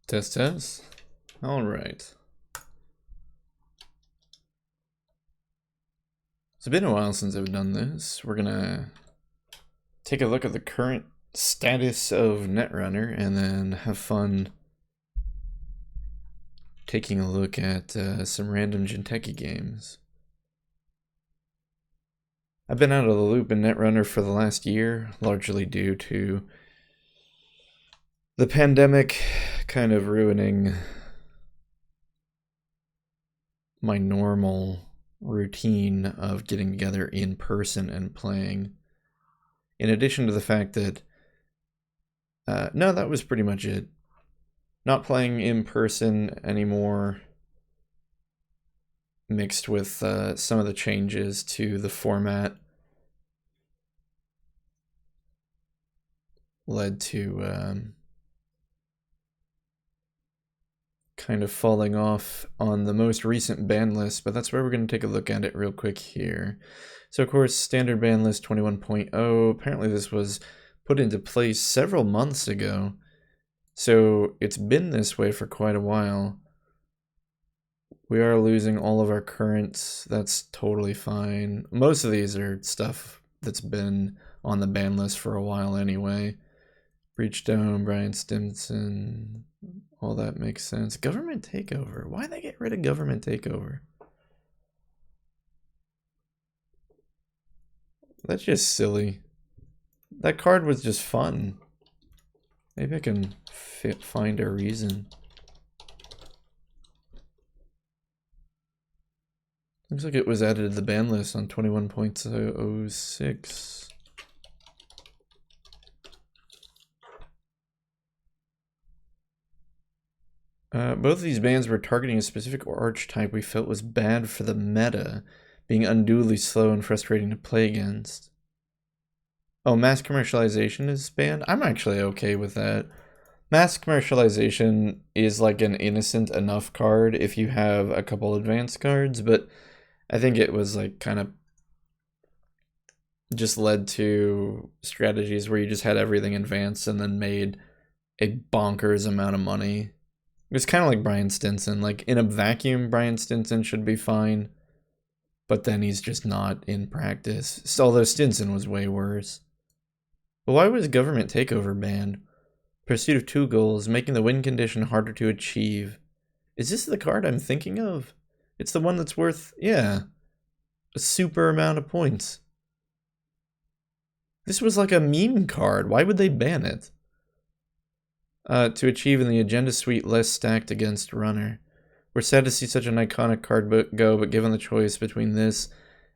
Test, test. All right. It's been a while since I've done this. We're gonna take a look at the current status of Netrunner and then have fun taking a look at some random Jinteki games. I've been out of the loop in Netrunner for the last year, largely due to the pandemic kind of ruining my normal routine of getting together in person and playing. In addition to the fact that, no, that was pretty much it. Not playing in person anymore, mixed with some of the changes to the format, led to kind of falling off on the most recent ban list, but that's where we're going to take a look at it real quick here. So of course, standard ban list 21.0, apparently this was put into place several months ago, so it's been this way for quite a while. We are losing all of our currents, that's totally fine. Most of these are stuff that's been on the ban list for a while anyway. Breach Dome, Brian Stimson, all that makes sense. Government takeover. Why they get rid of government takeover? That's just silly. That card was just fun. Maybe I can find a reason. Looks like it was added to the ban list on 21.06. Both of these bans were targeting a specific archetype we felt was bad for the meta, being unduly slow and frustrating to play against. Oh, mass commercialization is banned? I'm actually okay with that. Mass commercialization is like an innocent enough card if you have a couple advanced cards, but I think it was like kind of just led to strategies where you just had everything advanced and then made a bonkers amount of money. It's kind of like Brian Stinson. Like, in a vacuum, Brian Stinson should be fine, but then he's just not in practice. So, although Stinson was way worse. But why was government takeover banned? Pursuit of 2 goals, making the win condition harder to achieve. Is this the card I'm thinking of? It's the one that's worth, yeah, a super amount of points. This was like a meme card. Why would they ban it? To achieve in the agenda suite less stacked against runner. We're sad to see such an iconic card go, but given the choice between this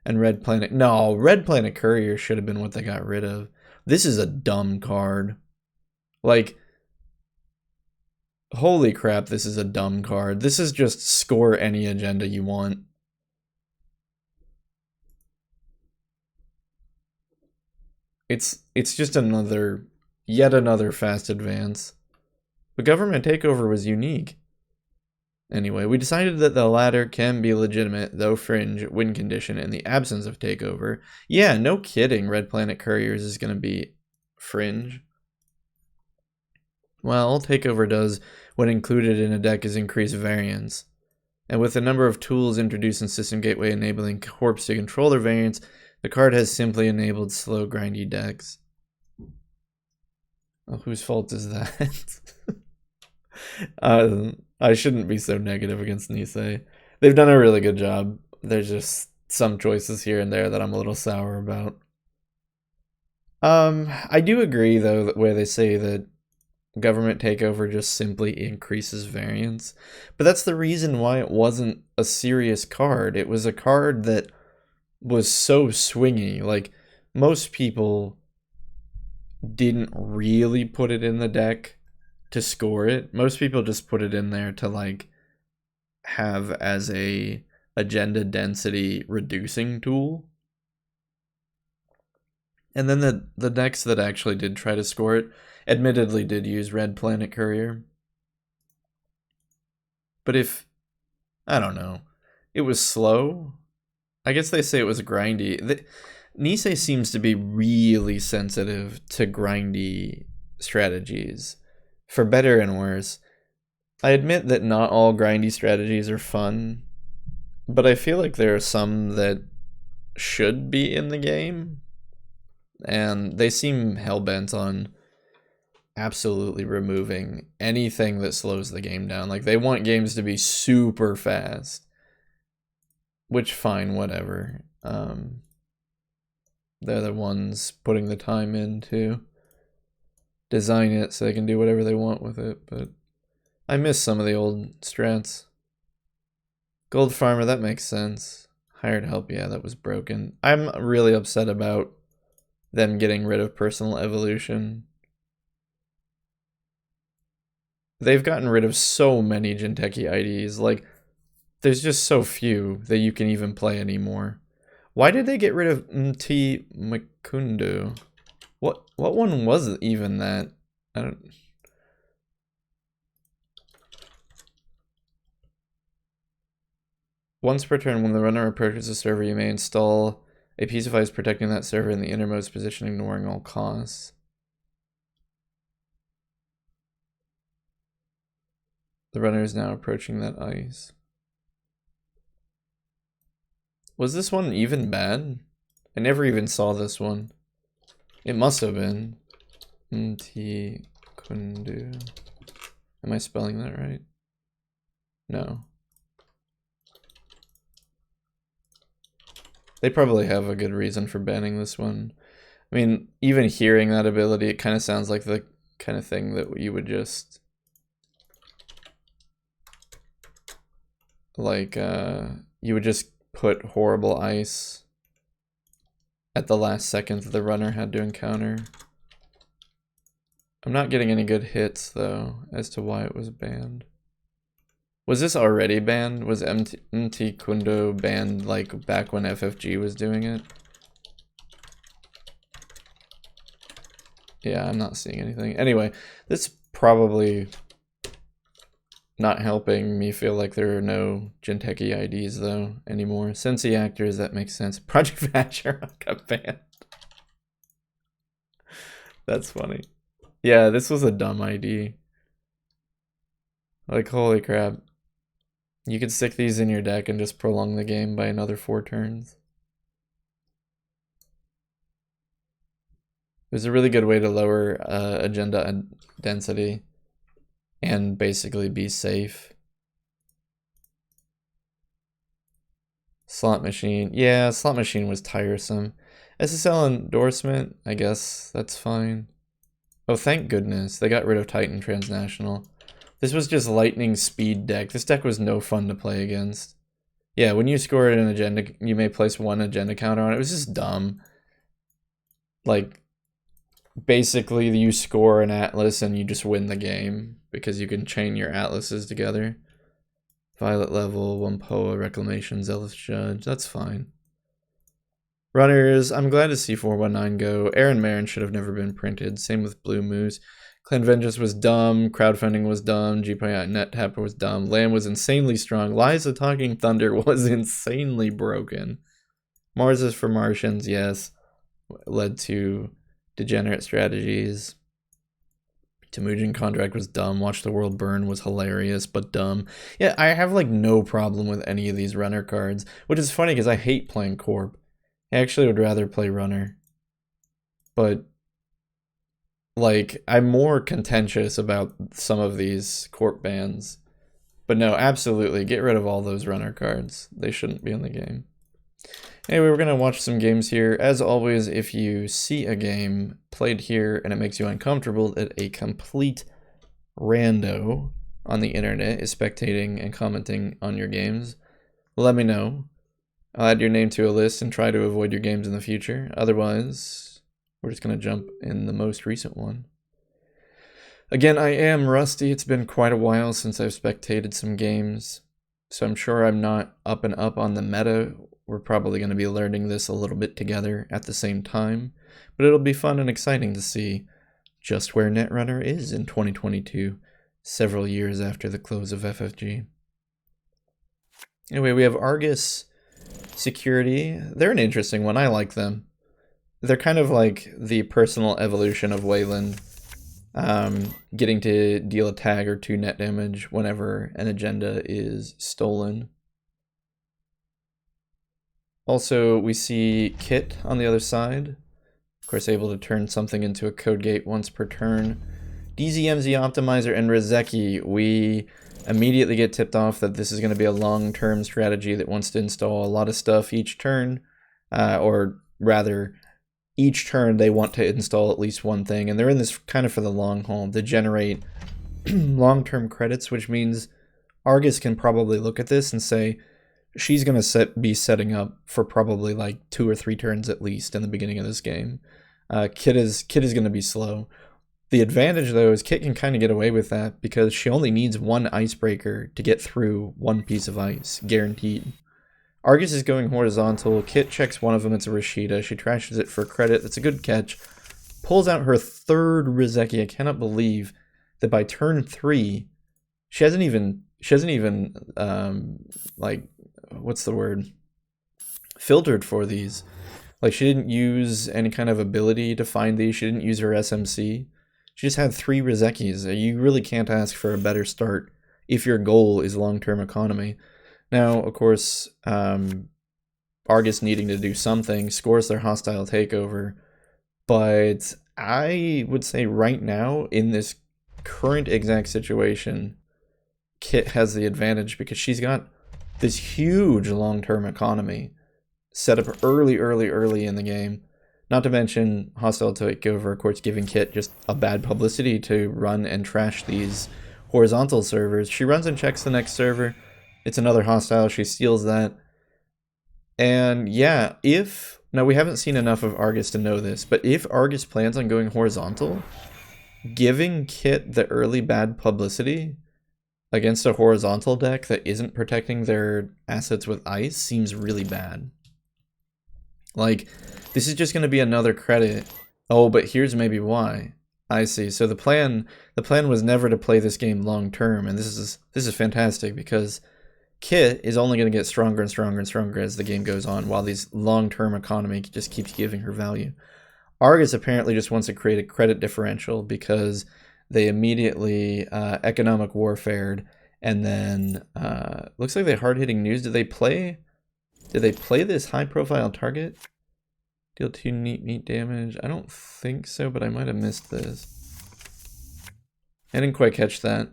and Red Planet... No, Red Planet Courier should have been what they got rid of. This is a dumb card. Like, holy crap, this is a dumb card. This is just score any agenda you want. It's just yet another fast advance. But government takeover was unique. Anyway, we decided that the latter can be legitimate, though fringe, win condition in the absence of takeover. Yeah, no kidding, Red Planet Couriers is going to be fringe. Well, all takeover does when included in a deck is increase variance. And with the number of tools introduced in System Gateway enabling Corps to control their variance, the card has simply enabled slow, grindy decks. Oh, whose fault is that? I shouldn't be so negative against Nisei. They've done a really good job. There's just some choices here and there that I'm a little sour about. I do agree, though, that where they say that government takeover just simply increases variance. But that's the reason why it wasn't a serious card. It was a card that was so swingy. Like, most people didn't really put it in the deck to score it. Most people just put it in there to like have as a agenda density reducing tool. And then the decks that actually did try to score it admittedly did use Red Planet Courier. But if, I don't know, it was slow, I guess they say it was grindy. Nisei seems to be really sensitive to grindy strategies, for better and worse. I admit that not all grindy strategies are fun, but I feel like there are some that should be in the game, and they seem hell-bent on absolutely removing anything that slows the game down. Like, they want games to be super fast, which, fine, whatever. They're the ones putting the time in to design it so they can do whatever they want with it, but I miss some of the old strats. Gold farmer, that makes sense. Hired help, yeah, that was broken. I'm really upset about them getting rid of personal evolution. They've gotten rid of so many Jinteki IDs. Like, there's just so few that you can even play anymore. Why did they get rid of Mti Makundu? What one was even that? I don't... Once per turn, when the runner approaches a server, you may install a piece of ice protecting that server in the innermost position, ignoring all costs. The runner is now approaching that ice. Was this one even bad? I never even saw this one. It must have been. Mti Kundu. Am I spelling that right? No. They probably have a good reason for banning this one. I mean, even hearing that ability, it kind of sounds like the kind of thing that you would just... Like, you would just put horrible ice at the last second that the runner had to encounter. I'm not getting any good hits, though, as to why it was banned. Was this already banned? Was MT Kundo banned, like, back when FFG was doing it? Yeah, I'm not seeing anything. Anyway, this probably not helping me feel like there are no Jinteki IDs, though, anymore. Sensi actors, that makes sense. Project Vasher got banned. That's funny. Yeah, this was a dumb ID. Like, holy crap. You could stick these in your deck and just prolong the game by another 4 turns. It was a really good way to lower agenda density and basically be safe. Slot machine. Yeah, slot machine was tiresome. SSL endorsement, I guess that's fine. Oh, thank goodness. They got rid of Titan Transnational. This was just lightning speed deck. This deck was no fun to play against. Yeah, when you score an agenda, you may place 1 agenda counter on it. It was just dumb. Like, basically you score an atlas and you just win the game because you can chain your atlases together. Violet level, 1 Poa, Reclamation, Zealous Judge, that's fine. Runners, I'm glad to see 419 go. Aaron Marin should have never been printed. Same with Blue Moose. Clan Vengeance was dumb. Crowdfunding was dumb. GPI Net Tapper was dumb. Lamb was insanely strong. Liza Talking Thunder was insanely broken. Mars is for Martians, yes. Led to degenerate strategies. Temujin Contract was dumb. Watch the World Burn was hilarious, but dumb. Yeah, I have like no problem with any of these runner cards, which is funny because I hate playing Corp. I actually would rather play runner. But like, I'm more contentious about some of these Corp bans. But no, absolutely, get rid of all those runner cards. They shouldn't be in the game. Anyway, we're going to watch some games here. As always, if you see a game played here and it makes you uncomfortable that a complete rando on the internet is spectating and commenting on your games, let me know. I'll add your name to a list and try to avoid your games in the future. Otherwise, we're just going to jump in the most recent one. Again, I am rusty. It's been quite a while since I've spectated some games, so I'm sure I'm not up and up on the meta. We're probably going to be learning this a little bit together at the same time, but it'll be fun and exciting to see just where Netrunner is in 2022, several years after the close of FFG. Anyway, we have Argus Security. They're an interesting one. I like them. They're kind of like the personal evolution of Wayland. getting to deal a tag or 2 net damage whenever an agenda is stolen. Also, we see Kit on the other side. Of course, able to turn something into a code gate once per turn. DZMZ Optimizer and Rezeki, we immediately get tipped off that this is going to be a long-term strategy that wants to install a lot of stuff each turn, or rather, each turn they want to install at least one thing, and they're in this kind of for the long haul to generate long-term credits, which means Argus can probably look at this and say, she's going to be setting up for probably like 2 or 3 turns at least in the beginning of this game. Kit is going to be slow. The advantage, though, is Kit can kind of get away with that because she only needs 1 icebreaker to get through 1 piece of ice, guaranteed. Argus is going horizontal. Kit checks one of them. It's a Rashida. She trashes it for credit. That's a good catch. Pulls out her 3rd Rezeki. I cannot believe that by turn 3, she hasn't even like, what's the word? Filtered for these. Like, she didn't use any kind of ability to find these. She didn't use her SMC. She just had 3 Rezekis. You really can't ask for a better start if your goal is long-term economy. Now, of course, Argus needing to do something scores their hostile takeover, but I would say right now, in this current exact situation, Kit has the advantage because she's got this huge long-term economy set up early in the game. Not to mention hostile takeover, of course, giving Kit just a bad publicity to run and trash these horizontal servers. She runs and checks the next server. It's another hostile. She steals that. And yeah, now we haven't seen enough of Argus to know this, but if Argus plans on going horizontal, giving Kit the early bad publicity against a horizontal deck that isn't protecting their assets with ice seems really bad. Like, this is just going to be another credit. Oh, but here's maybe why. I see. So the plan was never to play this game long term, and this is fantastic because Kit is only going to get stronger and stronger and stronger as the game goes on, while these long-term economy just keeps giving her value. Argus apparently just wants to create a credit differential because they immediately economic warfared, and then looks like they hard-hitting news. Did they play this high-profile target? Deal 2 neat damage. I don't think so, but I might have missed this. I didn't quite catch that.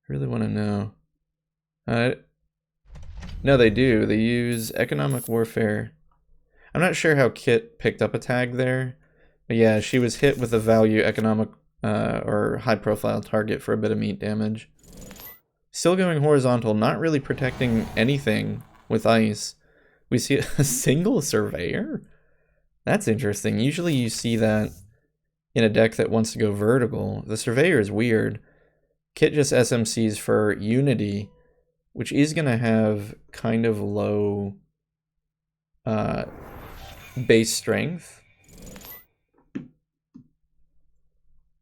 Really want to know. No, they do. They use economic warfare. I'm not sure how Kit picked up a tag there, but yeah, she was hit with a value economic or high-profile target for a bit of meat damage. Still going horizontal, not really protecting anything with ice. We see a single surveyor? That's interesting. Usually you see that in a deck that wants to go vertical. The surveyor is weird. Kit just SMCs for Unity, which is going to have kind of low base strength.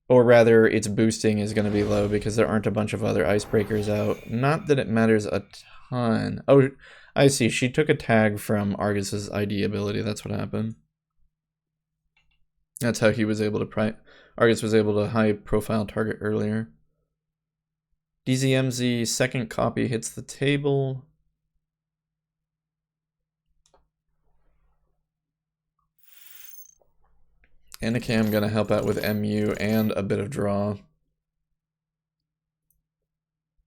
Or rather, its boosting is going to be low because there aren't a bunch of other icebreakers out. Not that it matters a ton. Oh, I see. She took a tag from Argus's ID ability. That's what happened. That's how he was able to Argus was able to high-profile target earlier. DZMZ second copy hits the table. Anacam gonna help out with MU and a bit of draw.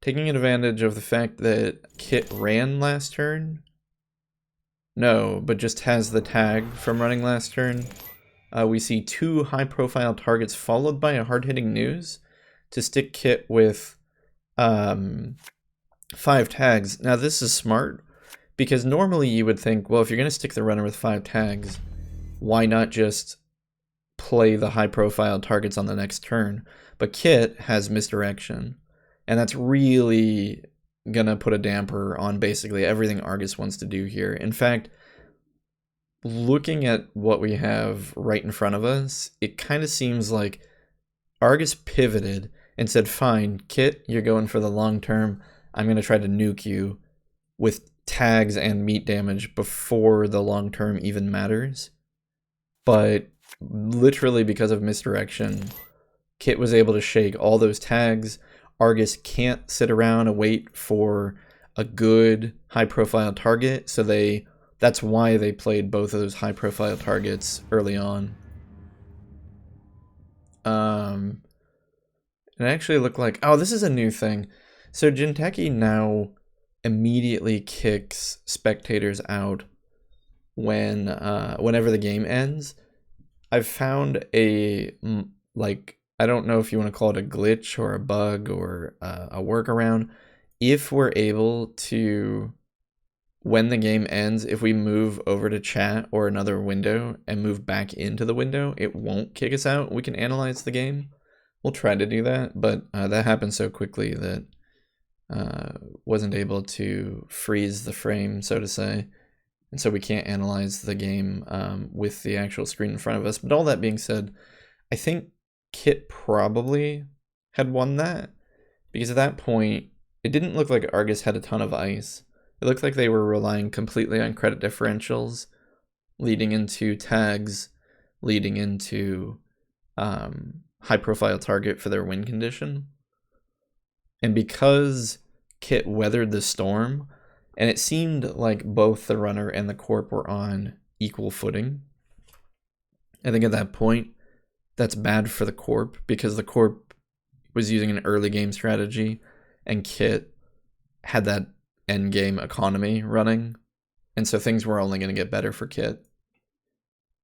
Taking advantage of the fact that Kit ran last turn. No, but just has the tag from running last turn. We see 2 high-profile targets followed by a hard-hitting news to stick Kit with 5 tags. Now this is smart because normally you would think, well, if you're going to stick the runner with 5 tags, why not just play the high-profile targets on the next turn? But Kit has misdirection, and that's really going to put a damper on basically everything Argus wants to do here. In fact, looking at what we have right in front of us, it kind of seems like Argus pivoted and said, fine, Kit, you're going for the long term. I'm going to try to nuke you with tags and meat damage before the long term even matters. But literally because of misdirection, Kit was able to shake all those tags. Argus can't sit around and wait for a good high-profile target, so that's why they played both of those high-profile targets early on. It actually looked like, oh, this is a new thing. So Jinteki now immediately kicks spectators out whenever the game ends. I've found I don't know if you want to call it a glitch or a bug or a workaround. If we're able to, when the game ends, if we move over to chat or another window and move back into the window, it won't kick us out. We can analyze the game. We'll try to do that, but that happened so quickly that wasn't able to freeze the frame, so to say. And so we can't analyze the game with the actual screen in front of us. But all that being said, I think Kit probably had won that, because at that point, it didn't look like Argus had a ton of ice. It looked like they were relying completely on credit differentials, leading into tags, leading into high-profile target for their win condition. And because Kit weathered the storm, and it seemed like both the runner and the corp were on equal footing, I think at that point, that's bad for the corp, because the corp was using an early game strategy, and Kit had that end game economy running, and so things were only going to get better for Kit.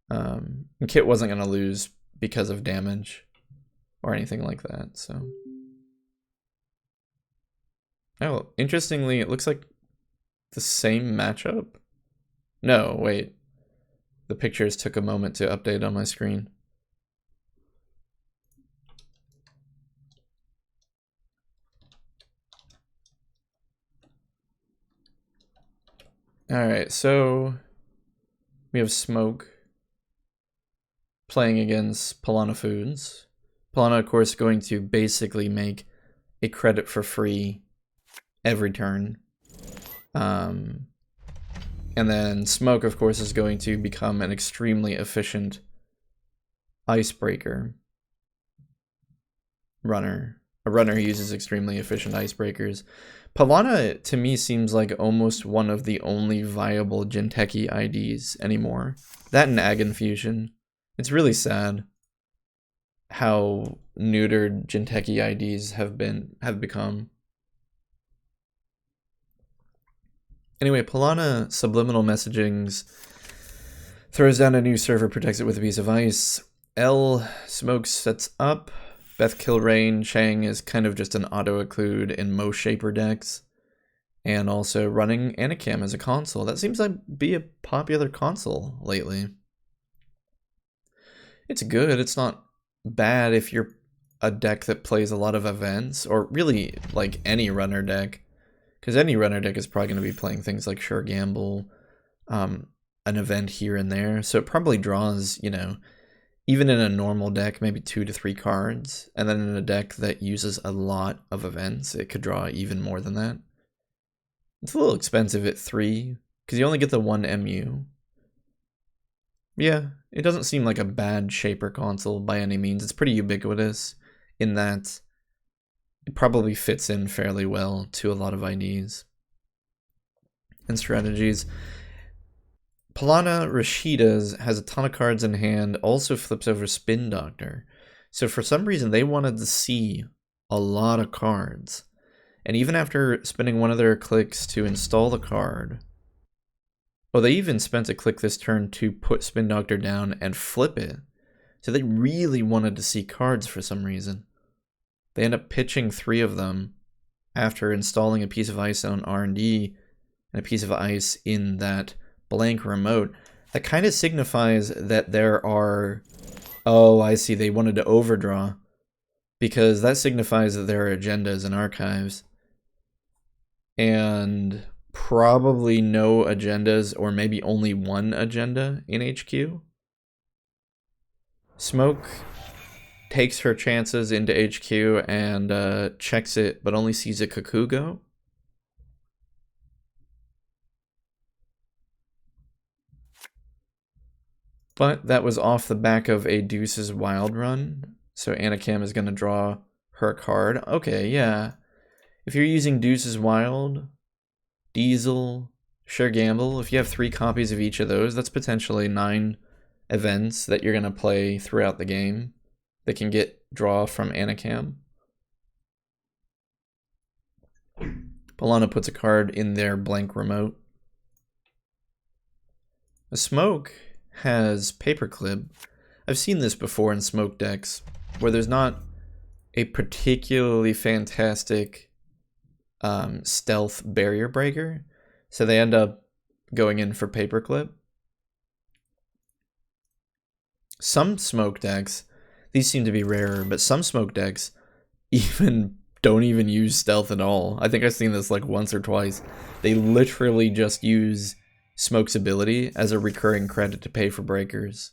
And Kit wasn't going to lose because of damage or anything like that, so. Oh, interestingly, it looks like the same matchup? No, wait. The pictures took a moment to update on my screen. Alright, so we have Smoke playing against Piranha Foods. Piranha, of course, going to basically make a credit for free every turn. And then Smoke, of course, is going to become an extremely efficient icebreaker runner. A runner who uses extremely efficient icebreakers. Piranha, to me, seems like almost one of the only viable Jinteki IDs anymore. That and Ag Infusion. It's really sad how neutered Jinteki IDs have become. Anyway, Piranha Subliminal Messagings throws down a new server, protects it with a piece of ice. L Smoke sets up. Beth Kilrain Chang is kind of just an auto-occlude in most Shaper decks. And also running Anacam as a console. That seems to be a popular console lately. It's good. It's not bad if you're a deck that plays a lot of events, or really like any runner deck. Because any runner deck is probably going to be playing things like Sure Gamble, an event here and there. So it probably draws, you know, even in a normal deck, maybe 2 to 3 cards. And then in a deck that uses a lot of events, it could draw even more than that. It's a little expensive at 3, because you only get the 1 MU. Yeah, it doesn't seem like a bad Shaper console by any means. It's pretty ubiquitous in that it probably fits in fairly well to a lot of IDs and strategies. Piranha Rashida's has a ton of cards in hand, also flips over Spin Doctor. So for some reason, they wanted to see a lot of cards. And even after spending one of their clicks to install the card, well, they even spent a click this turn to put Spin Doctor down and flip it. So they really wanted to see cards for some reason. They end up pitching 3 of them after installing a piece of ice on R&D and a piece of ice in that blank remote. That kind of signifies that there are... Oh, I see. They wanted to overdraw. Because that signifies that there are agendas and archives. And probably no agendas, or maybe only 1 agenda in HQ. Smoke takes her chances into HQ and checks it, but only sees a Kakugo. But that was off the back of a Deuce's Wild run. So Anacam is going to draw her card. Okay, yeah. If you're using Deuce's Wild, Diesel, Sure Gamble, if you have 3 copies of each of those, that's potentially 9 events that you're going to play throughout the game that can get draw from Anacam. Polana puts a card in their blank remote. A Smoke has Paperclip. I've seen this before in Smoke decks, where there's not a particularly fantastic stealth barrier breaker, so they end up going in for Paperclip. Some Smoke decks, these seem to be rarer, but some Smoke decks don't even use stealth at all. I think I've seen this like once or twice. They literally just use Smoke's ability as a recurring credit to pay for breakers.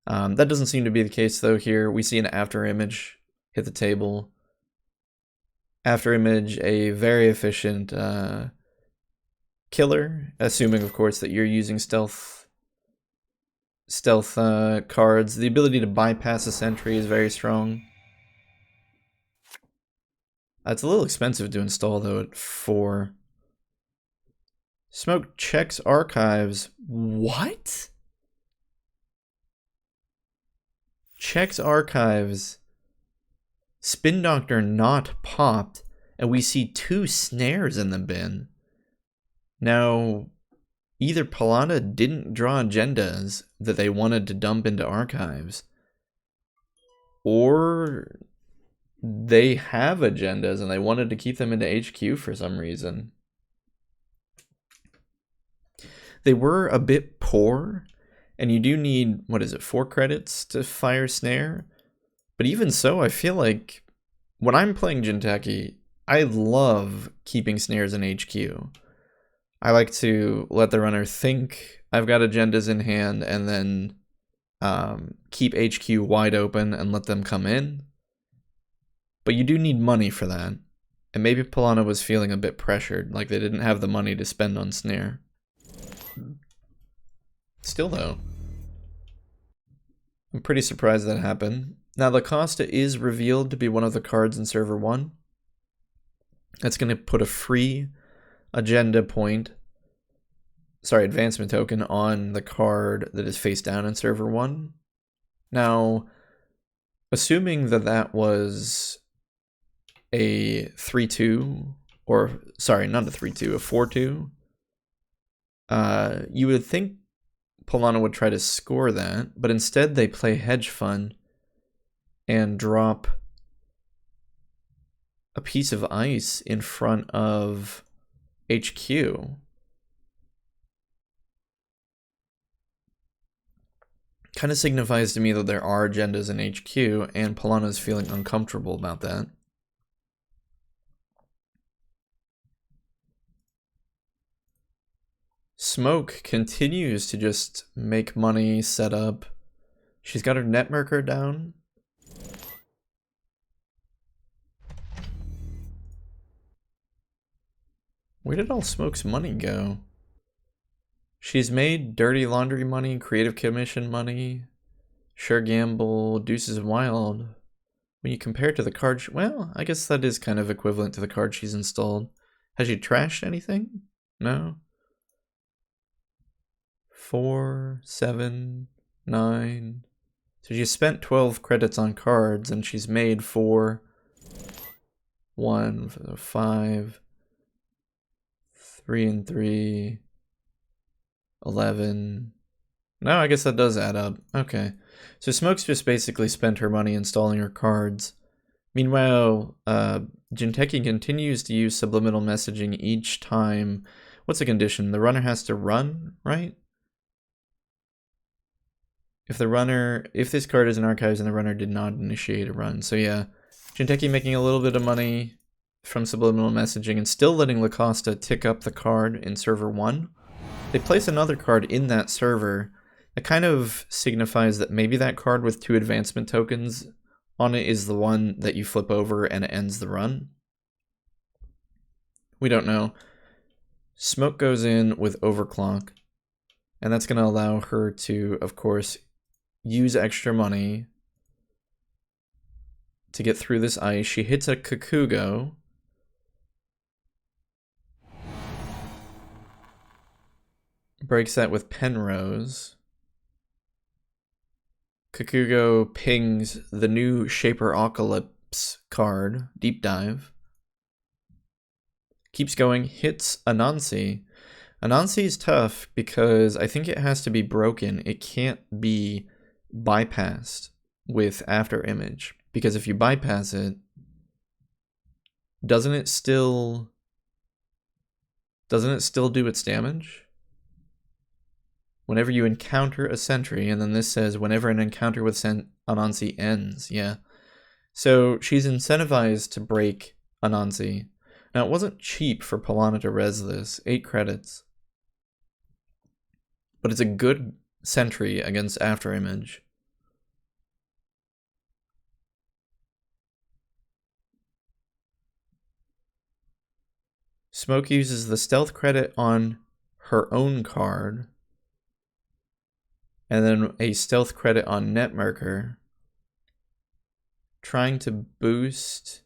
That doesn't seem to be the case though here. We see an After Image hit the table. After Image, a very efficient killer, assuming of course that you're using stealth cards. The ability to bypass a sentry is very strong. It's a little expensive to install though at 4. Smoke checks archives. What? Checks archives. Spin Doctor not popped, and we see 2 snares in the bin. Now, either Polana didn't draw agendas that they wanted to dump into archives, or they have agendas and they wanted to keep them into HQ for some reason. They were a bit poor, and you do need, 4 credits to fire snare? But even so, I feel like when I'm playing Jinteki, I love keeping snares in HQ. I like to let the runner think I've got agendas in hand and then keep HQ wide open and let them come in. But you do need money for that. And maybe Polana was feeling a bit pressured, like they didn't have the money to spend on snare. Still though, I'm pretty surprised that happened. Now Lacosta is revealed to be one of the cards in server 1. That's going to put a free advancement token on the card that is face down in server 1. Now, assuming that that was a 3-2, or sorry, not a 3-2, a 4-2, you would think Polana would try to score that, but instead they play Hedge Fund and drop a piece of ice in front of HQ. Kind of signifies to me that there are agendas in HQ, and Polana's feeling uncomfortable about that. Smoke continues to just make money, set up. She's got her Netmarker down. Where did all Smoke's money go? She's made Dirty Laundry money, Creative Commission money, Sure Gamble, Deuces Wild. When you compare it to the card, well, I guess that is kind of equivalent to the card she's installed. Has she trashed anything? No. 4, 7, 9. So she spent 12 credits on cards, and she's made 4, 1, 5, 3 and 3, 11. No, I guess that does add up. Okay. So Smoke's just basically spent her money installing her cards. Meanwhile, Jinteki continues to use subliminal messaging each time. What's the condition? The runner has to run, right? If this card is in archives and the runner did not initiate a run. So yeah, Jinteki making a little bit of money from subliminal messaging and still letting Lacosta tick up the card in server 1. They place another card in that server. That kind of signifies that maybe that card with 2 advancement tokens on it is the one that you flip over and it ends the run. We don't know. Smoke goes in with Overclock, and that's going to allow her to, of course, use extra money to get through this ice. She hits a Kakugo. Breaks that with Penrose. Kakugo pings the new Shaper Ocalypse card, Deep Dive. Keeps going, hits Anansi. Anansi is tough because I think it has to be broken. It can't be bypassed with After Image. Because if you bypass it, doesn't it still do its damage? Whenever you encounter a sentry, and then this says whenever an encounter with Anansi ends, yeah. So she's incentivized to break Anansi. Now it wasn't cheap for Polana to res this, 8 credits. But it's a good sentry against After Image. Smoke uses the stealth credit on her own card. And then a stealth credit on Netrunner. Trying to boost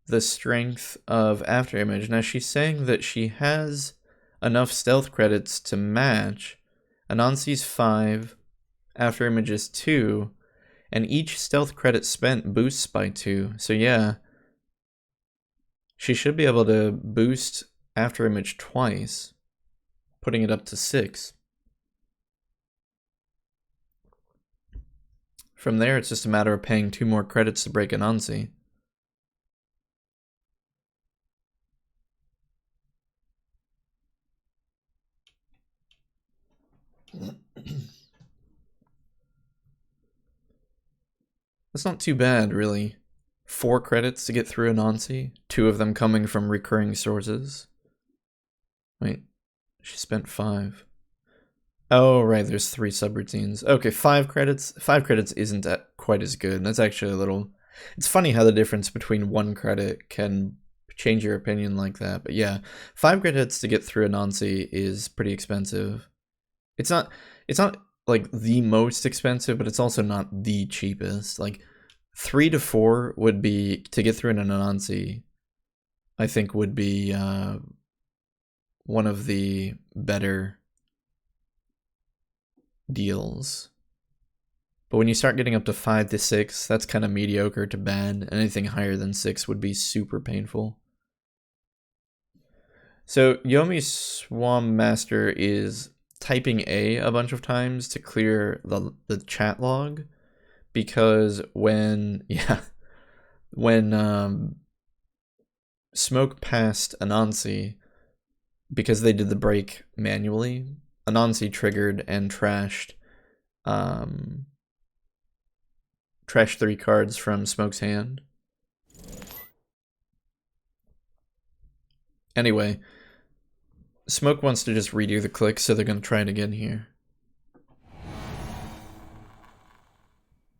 the strength of After Image. Now she's saying that she has enough stealth credits to match Anansi's 5, After Image is 2, and each stealth credit spent boosts by 2. So yeah, she should be able to boost After Image twice, putting it up to 6. From there, it's just a matter of paying 2 more credits to break Anansi. That's not too bad, really. 4 credits to get through Anansi, 2 of them coming from recurring sources. Wait, she spent 5. Oh, right, there's 3 subroutines. Okay, 5 credits. 5 credits isn't quite as good. That's actually a little... It's funny how the difference between 1 credit can change your opinion like that. But yeah, 5 credits to get through Anansi is pretty expensive. It's not like the most expensive, but it's also not the cheapest. Like 3 to 4 would be, to get through an Anansi, I think would be one of the better deals. But when you start getting up to 5 to 6, that's kind of mediocre to bad. Anything higher than 6 would be super painful. So Yomi Swam Master is typing a bunch of times to clear the chat log, because when Smoke passed Anansi, because they did the break manually, Anansi triggered and trashed 3 cards from Smoke's hand. Anyway, Smoke wants to just redo the click, so they're going to try it again here.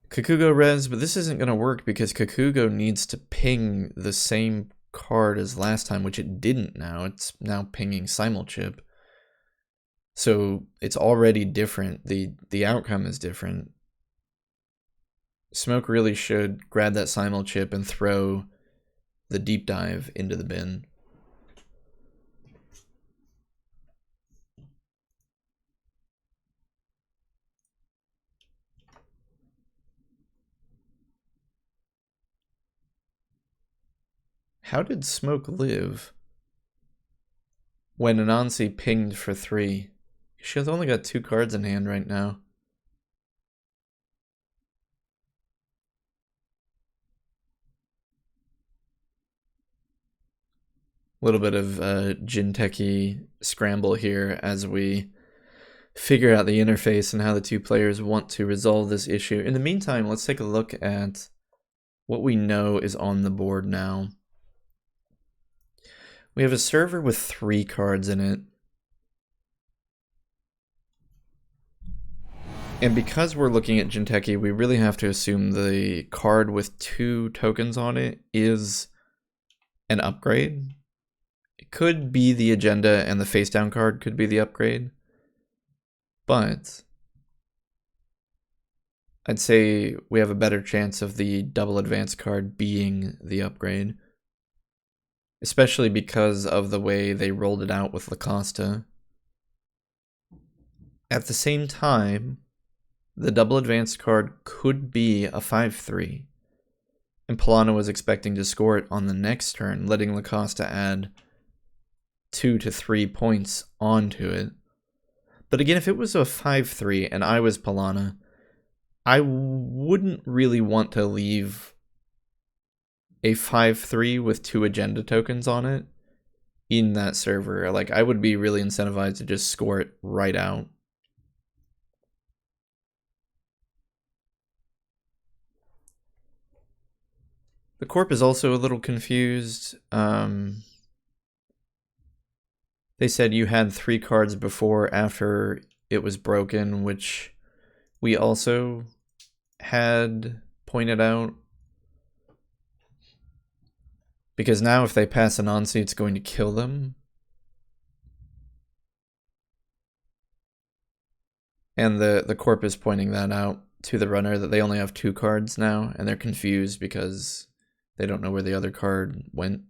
Kakugo res, but this isn't going to work because Kakugo needs to ping the same card as last time, which it didn't now. It's now pinging Simulchip. So it's already different. The outcome is different. Smoke really should grab that Simulchip and throw the Deep Dive into the bin. How did Smoke live when Anansi pinged for 3? She has only got 2 cards in hand right now. A little bit of Jinteki scramble here as we figure out the interface and how the 2 players want to resolve this issue. In the meantime, let's take a look at what we know is on the board now. We have a server with 3 cards in it. And because we're looking at Jinteki, we really have to assume the card with 2 tokens on it is an upgrade. It could be the agenda, and the face down card could be the upgrade. But I'd say we have a better chance of the double advanced card being the upgrade. Especially because of the way they rolled it out with Lacosta. At the same time, the double advanced card could be a 5-3. And Polana was expecting to score it on the next turn, letting Lacosta add 2 to 3 points onto it. But again, if it was a 5-3 and I was Polana, I wouldn't really want to leave a 5-3 with 2 agenda tokens on it in that server. Like, I would be really incentivized to just score it right out. The Corp is also a little confused. They said you had 3 cards before after it was broken, which we also had pointed out. Because now if they pass Anansi, it's going to kill them. And the Corp is pointing that out to the runner, that they only have 2 cards now, and they're confused because they don't know where the other card went.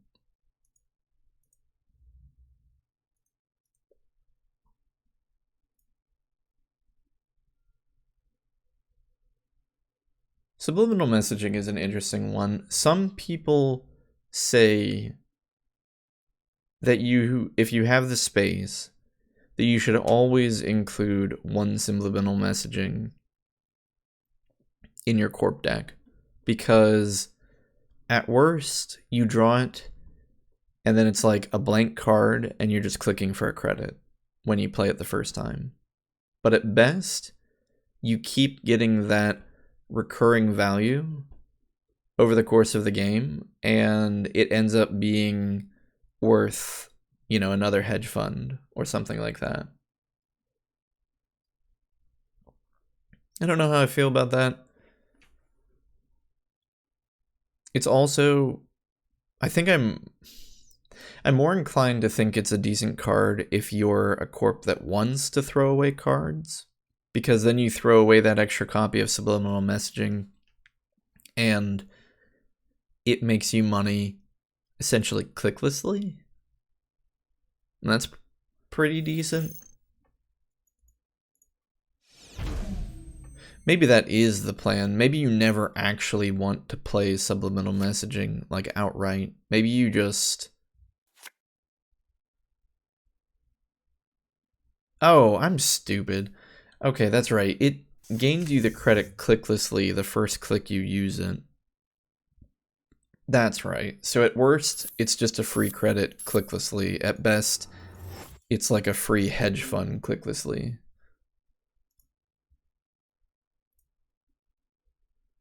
Subliminal messaging is an interesting one. Some people say that if you have the space, that you should always include 1 subliminal messaging in your Corp deck. Because at worst, you draw it, and then it's like a blank card, and you're just clicking for a credit when you play it the first time. But at best, you keep getting that recurring value over the course of the game, and it ends up being worth, you know, another hedge fund or something like that. I don't know how I feel about that. It's also, I think I'm more inclined to think it's a decent card if you're a Corp that wants to throw away cards, because then you throw away that extra copy of subliminal messaging and it makes you money essentially clicklessly. And that's pretty decent. Maybe that is the plan. Maybe you never actually want to play subliminal messaging like outright. Maybe you just... Oh, I'm stupid. Okay, that's right. It gains you the credit clicklessly the first click you use it. That's right. So at worst, it's just a free credit clicklessly. At best, it's like a free hedge fund clicklessly.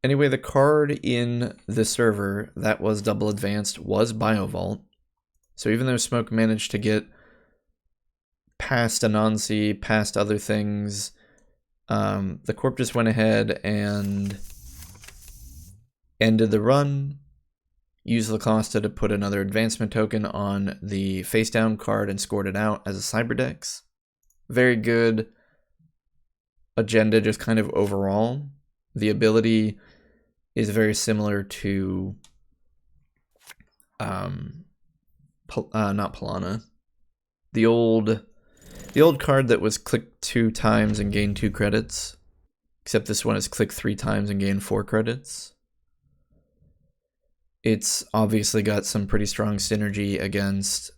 Anyway, the card in the server that was double advanced was Biovault. So even though Smoke managed to get past Anansi, past other things, the Corp just went ahead and ended the run, used Lacosta to put another advancement token on the face down card and scored it out as a Cyberdex. Very good agenda just kind of overall. The ability is very similar to not Polana. The old card that was click 2 times and gain 2 credits. Except this one is click 3 times and gain 4 credits. It's obviously got some pretty strong synergy against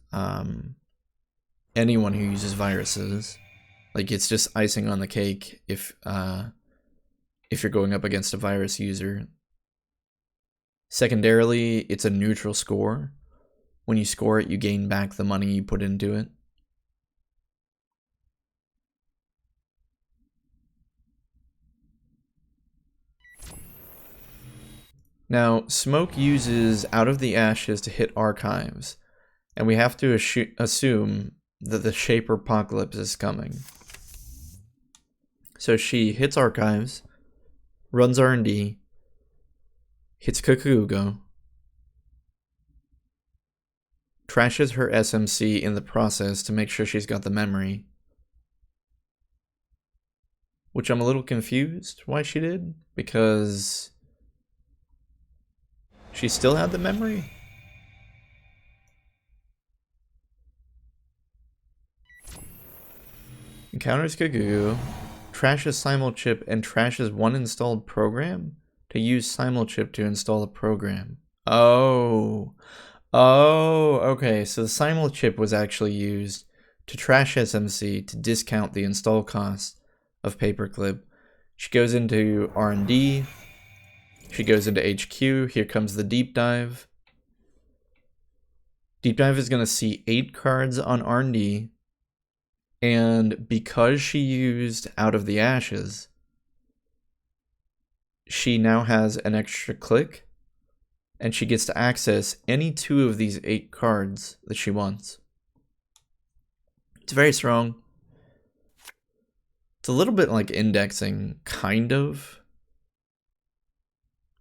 anyone who uses viruses. Like, it's just icing on the cake if you're going up against a virus user. Secondarily, it's a neutral score. When you score it, you gain back the money you put into it. Now, Smoke uses Out of the Ashes to hit Archives, and we have to assume that the Shaper Apocalypse is coming. So she hits Archives, runs R&D, hits Kakugo, trashes her SMC in the process to make sure she's got the memory, which I'm a little confused why she did, because she still had the memory. Encounters Kagugu, trashes Simulchip, and trashes one installed program to use Simulchip to install a program. Oh, okay, so the Simulchip was actually used to trash SMC to discount the install cost of Paperclip. She goes into R&D, she goes into HQ, here comes the deep dive. Deep dive is going to see 8 cards on R&D, and because she used Out of the Ashes, she now has an extra click, and she gets to access any 2 of these 8 cards that she wants. It's very strong. It's a little bit like indexing, kind of.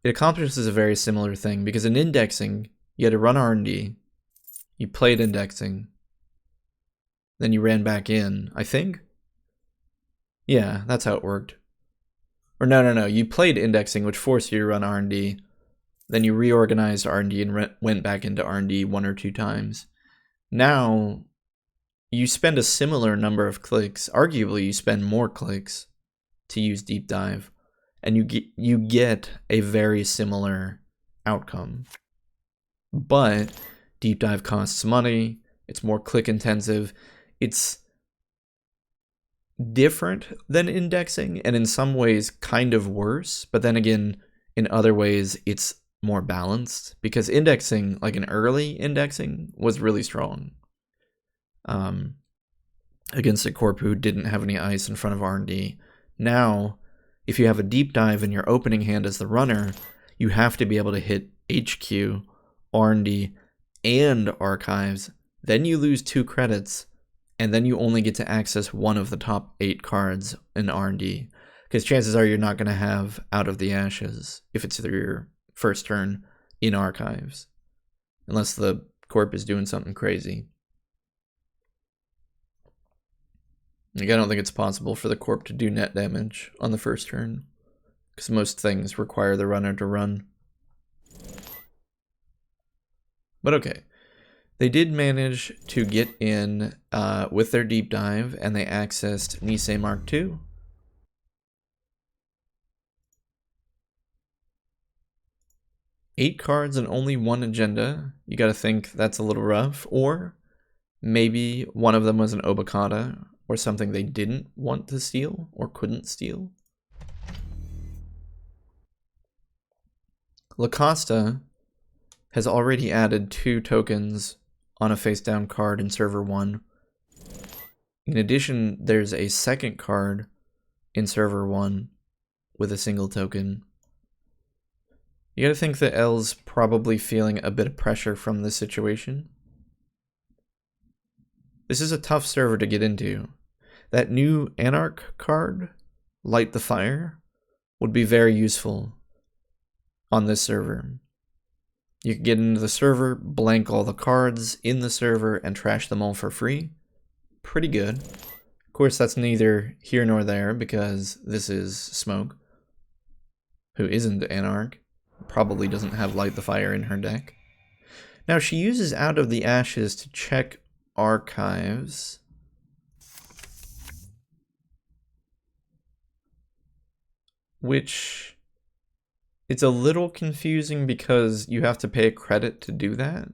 It accomplishes a very similar thing, because in indexing, you had to run R&D, you played indexing, then you ran back in, I think? Yeah, that's how it worked. Or no, you played indexing, which forced you to run R&D, then you reorganized R&D and went back into R&D 1 or 2 times. Now, you spend a similar number of clicks, arguably you spend more clicks to use deep dive, and you get a very similar outcome. But deep dive costs money, it's more click intensive, it's different than indexing, and in some ways kind of worse, but then again, in other ways it's more balanced, because indexing, like an early indexing, was really strong. Against a corp who didn't have any ice in front of R&D. Now, if you have a deep dive in your opening hand as the runner, you have to be able to hit HQ, R&D, and archives. Then you lose 2 credits, and then you only get to access one of the top 8 cards in R&D. Because chances are you're not going to have Out of the Ashes if it's your first turn in archives. Unless the corp is doing something crazy. Like, I don't think it's possible for the corp to do net damage on the first turn, because most things require the runner to run. But okay, they did manage to get in with their deep dive, and they accessed Nisei Mark II. Eight cards and only 1 agenda. You gotta think that's a little rough, or maybe one of them was an Obokata, or something they didn't want to steal, or couldn't steal. Lacosta has already added 2 tokens on a face-down card in server 1. In addition, there's a second card in server 1 with a single token. You gotta think that L's probably feeling a bit of pressure from this situation. This is a tough server to get into. That new Anarch card, Light the Fire, would be very useful on this server. You can get into the server, blank all the cards in the server, and trash them all for free. Pretty good. Of course, that's neither here nor there, because this is Smoke, who isn't Anarch. Probably doesn't have Light the Fire in her deck. Now, she uses Out of the Ashes to check archives. Which, it's a little confusing because you have to pay a credit to do that.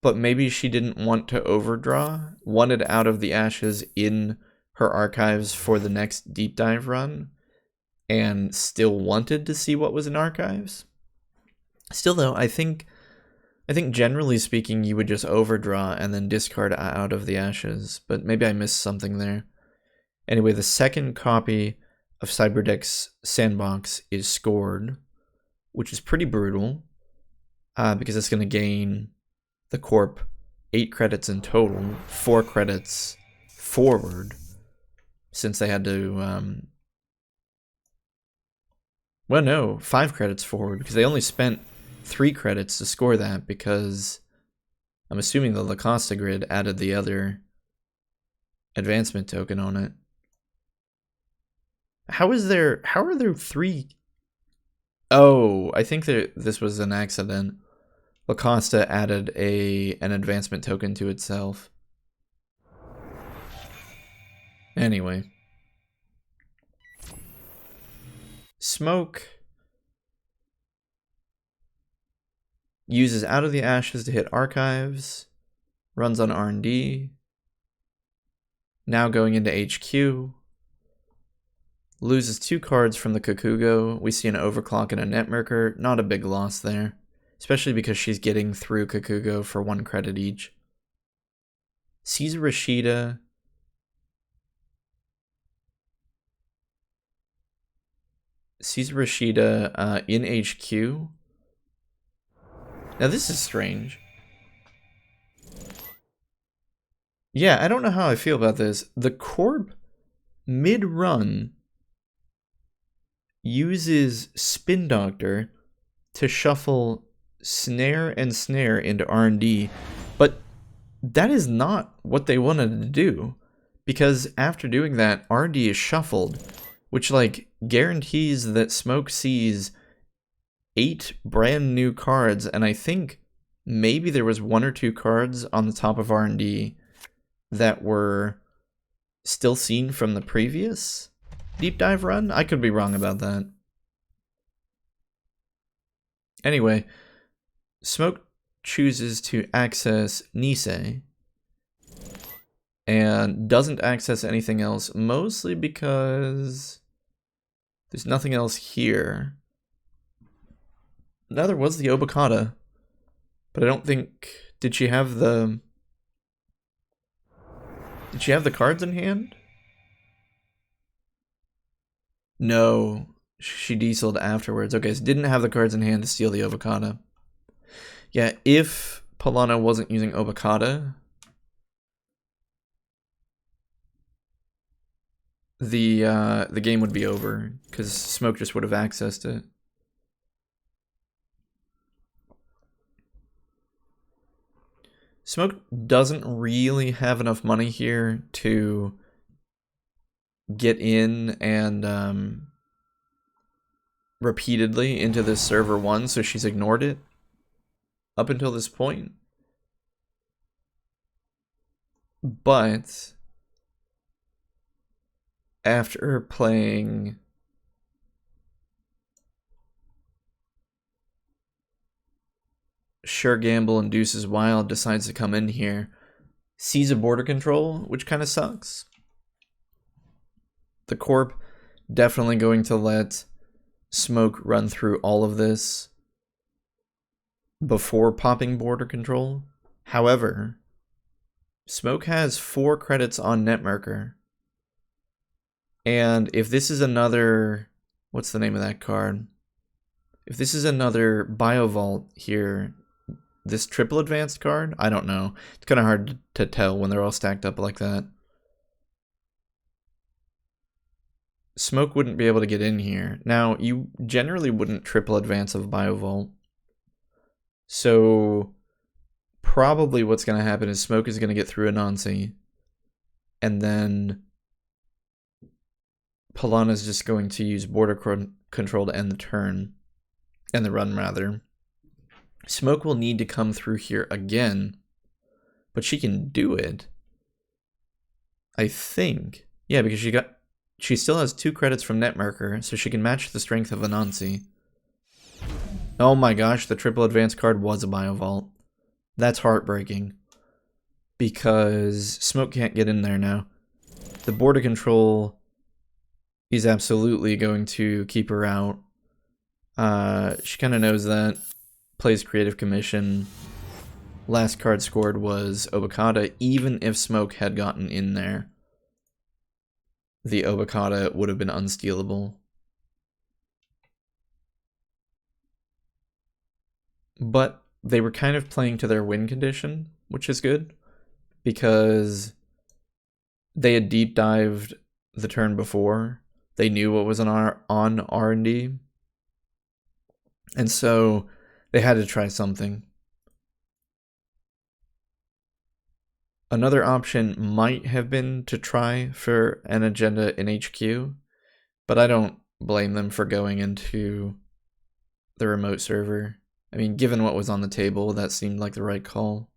But maybe she didn't want to overdraw, wanted Out of the Ashes in her archives for the next deep dive run, and still wanted to see what was in archives. Still though, I think generally speaking you would just overdraw and then discard Out of the Ashes, but maybe I missed something there. Anyway, the second copy of Cyberdeck's Sandbox is scored, which is pretty brutal, because it's going to gain the corp 8 credits in total, 4 credits forward, since they had to, well no, 5 credits forward, because they only spent 3 credits to score that, because I'm assuming the Lacosta grid added the other advancement token on it. How are there three? Oh, I think this was an accident. Lacosta added an advancement token to itself. Anyway. Smoke uses Out of the Ashes to hit archives. Runs on R&D. Now going into HQ. Loses 2 cards from the Kokugo. We see an Overclock and a Netmerker. Not a big loss there. Especially because she's getting through Kokugo for 1 credit each. Sees Rashida. In HQ. Now this is strange. Yeah, I don't know how I feel about this. The Corp, mid-run, uses Spin Doctor to shuffle Snare and Snare into R&D, but that is not what they wanted to do, because after doing that, R&D is shuffled, which like guarantees that Smoke sees 8 brand new cards, and I think maybe there was 1 or 2 cards on the top of R&D that were still seen from the previous deep dive run. I could be wrong about that. Anyway, Smoke chooses to access Nisei and doesn't access anything else, mostly because there's nothing else here. Now there was the Obokata, but I don't think... Did she have the cards in hand? No, she dieseled afterwards. Okay, so didn't have the cards in hand to steal the Obokata. Yeah, if Polana wasn't using Obokata, the game would be over, because Smoke just would have accessed it. Smoke doesn't really have enough money here to get in and repeatedly into this server 1, so she's ignored it up until this point. But after playing Sure Gamble and Deuces Wild, decides to come in here, sees a border control, which kind of sucks. The Corp definitely going to let Smoke run through all of this before popping border control. However, Smoke has 4 credits on Netmerker. And if this is another... What's the name of that card? If this is another Biovault here, this triple advanced card? I don't know. It's kind of hard to tell when they're all stacked up like that. Smoke wouldn't be able to get in here. Now, you generally wouldn't triple advance of Biovault. So, probably what's going to happen is Smoke is going to get through Anansi. And then Polana's just going to use border control to end the turn. End the run, rather. Smoke will need to come through here again. But she can do it. I think. Yeah, because she still has 2 credits from Netmerker, so she can match the strength of Anansi. Oh my gosh, the triple advance card was a Biovault. That's heartbreaking. Because Smoke can't get in there now. The border control is absolutely going to keep her out. She kind of knows that. Plays Creative Commission. Last card scored was Obokata. Even if Smoke had gotten in there, the Obokata would have been unstealable. But they were kind of playing to their win condition, which is good, because they had deep dived the turn before. They knew what was on R&D. And so they had to try something. Another option might have been to try for an agenda in HQ, But I don't blame them for going into the remote server. I mean, given what was on the table, that seemed like the right call.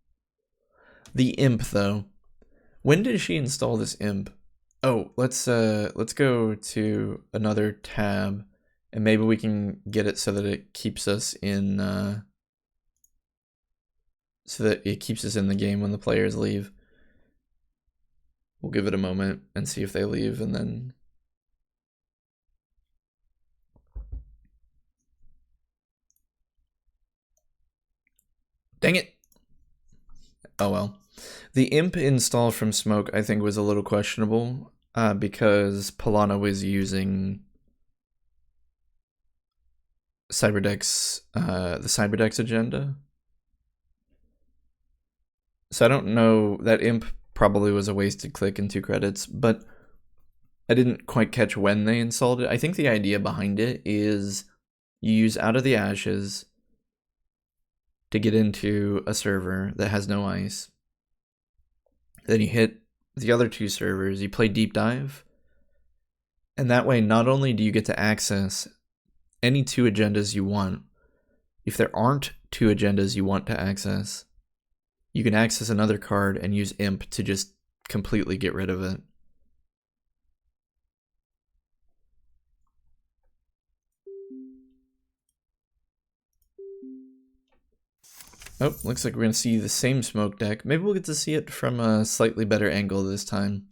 The imp, though. When did she install this imp? Oh, let's go to another tab, and maybe we can get it so that it keeps us in the game when the players leave. We'll give it a moment and see if they leave, and then dang it. Oh well. The imp install from Smoke, I think, was a little questionable because Polana was using Cyberdeck's the Cyberdeck's agenda. So I don't know, that imp probably was a wasted click and 2 credits, but I didn't quite catch when they installed it. I think the idea behind it is you use Out of the Ashes to get into a server that has no ice. Then you hit the other 2 servers, you play Deep Dive, and that way not only do you get to access any 2 agendas you want, if there aren't 2 agendas you want to access, you can access another card and use Imp to just completely get rid of it. Oh, looks like we're going to see the same Smoke deck. Maybe we'll get to see it from a slightly better angle this time.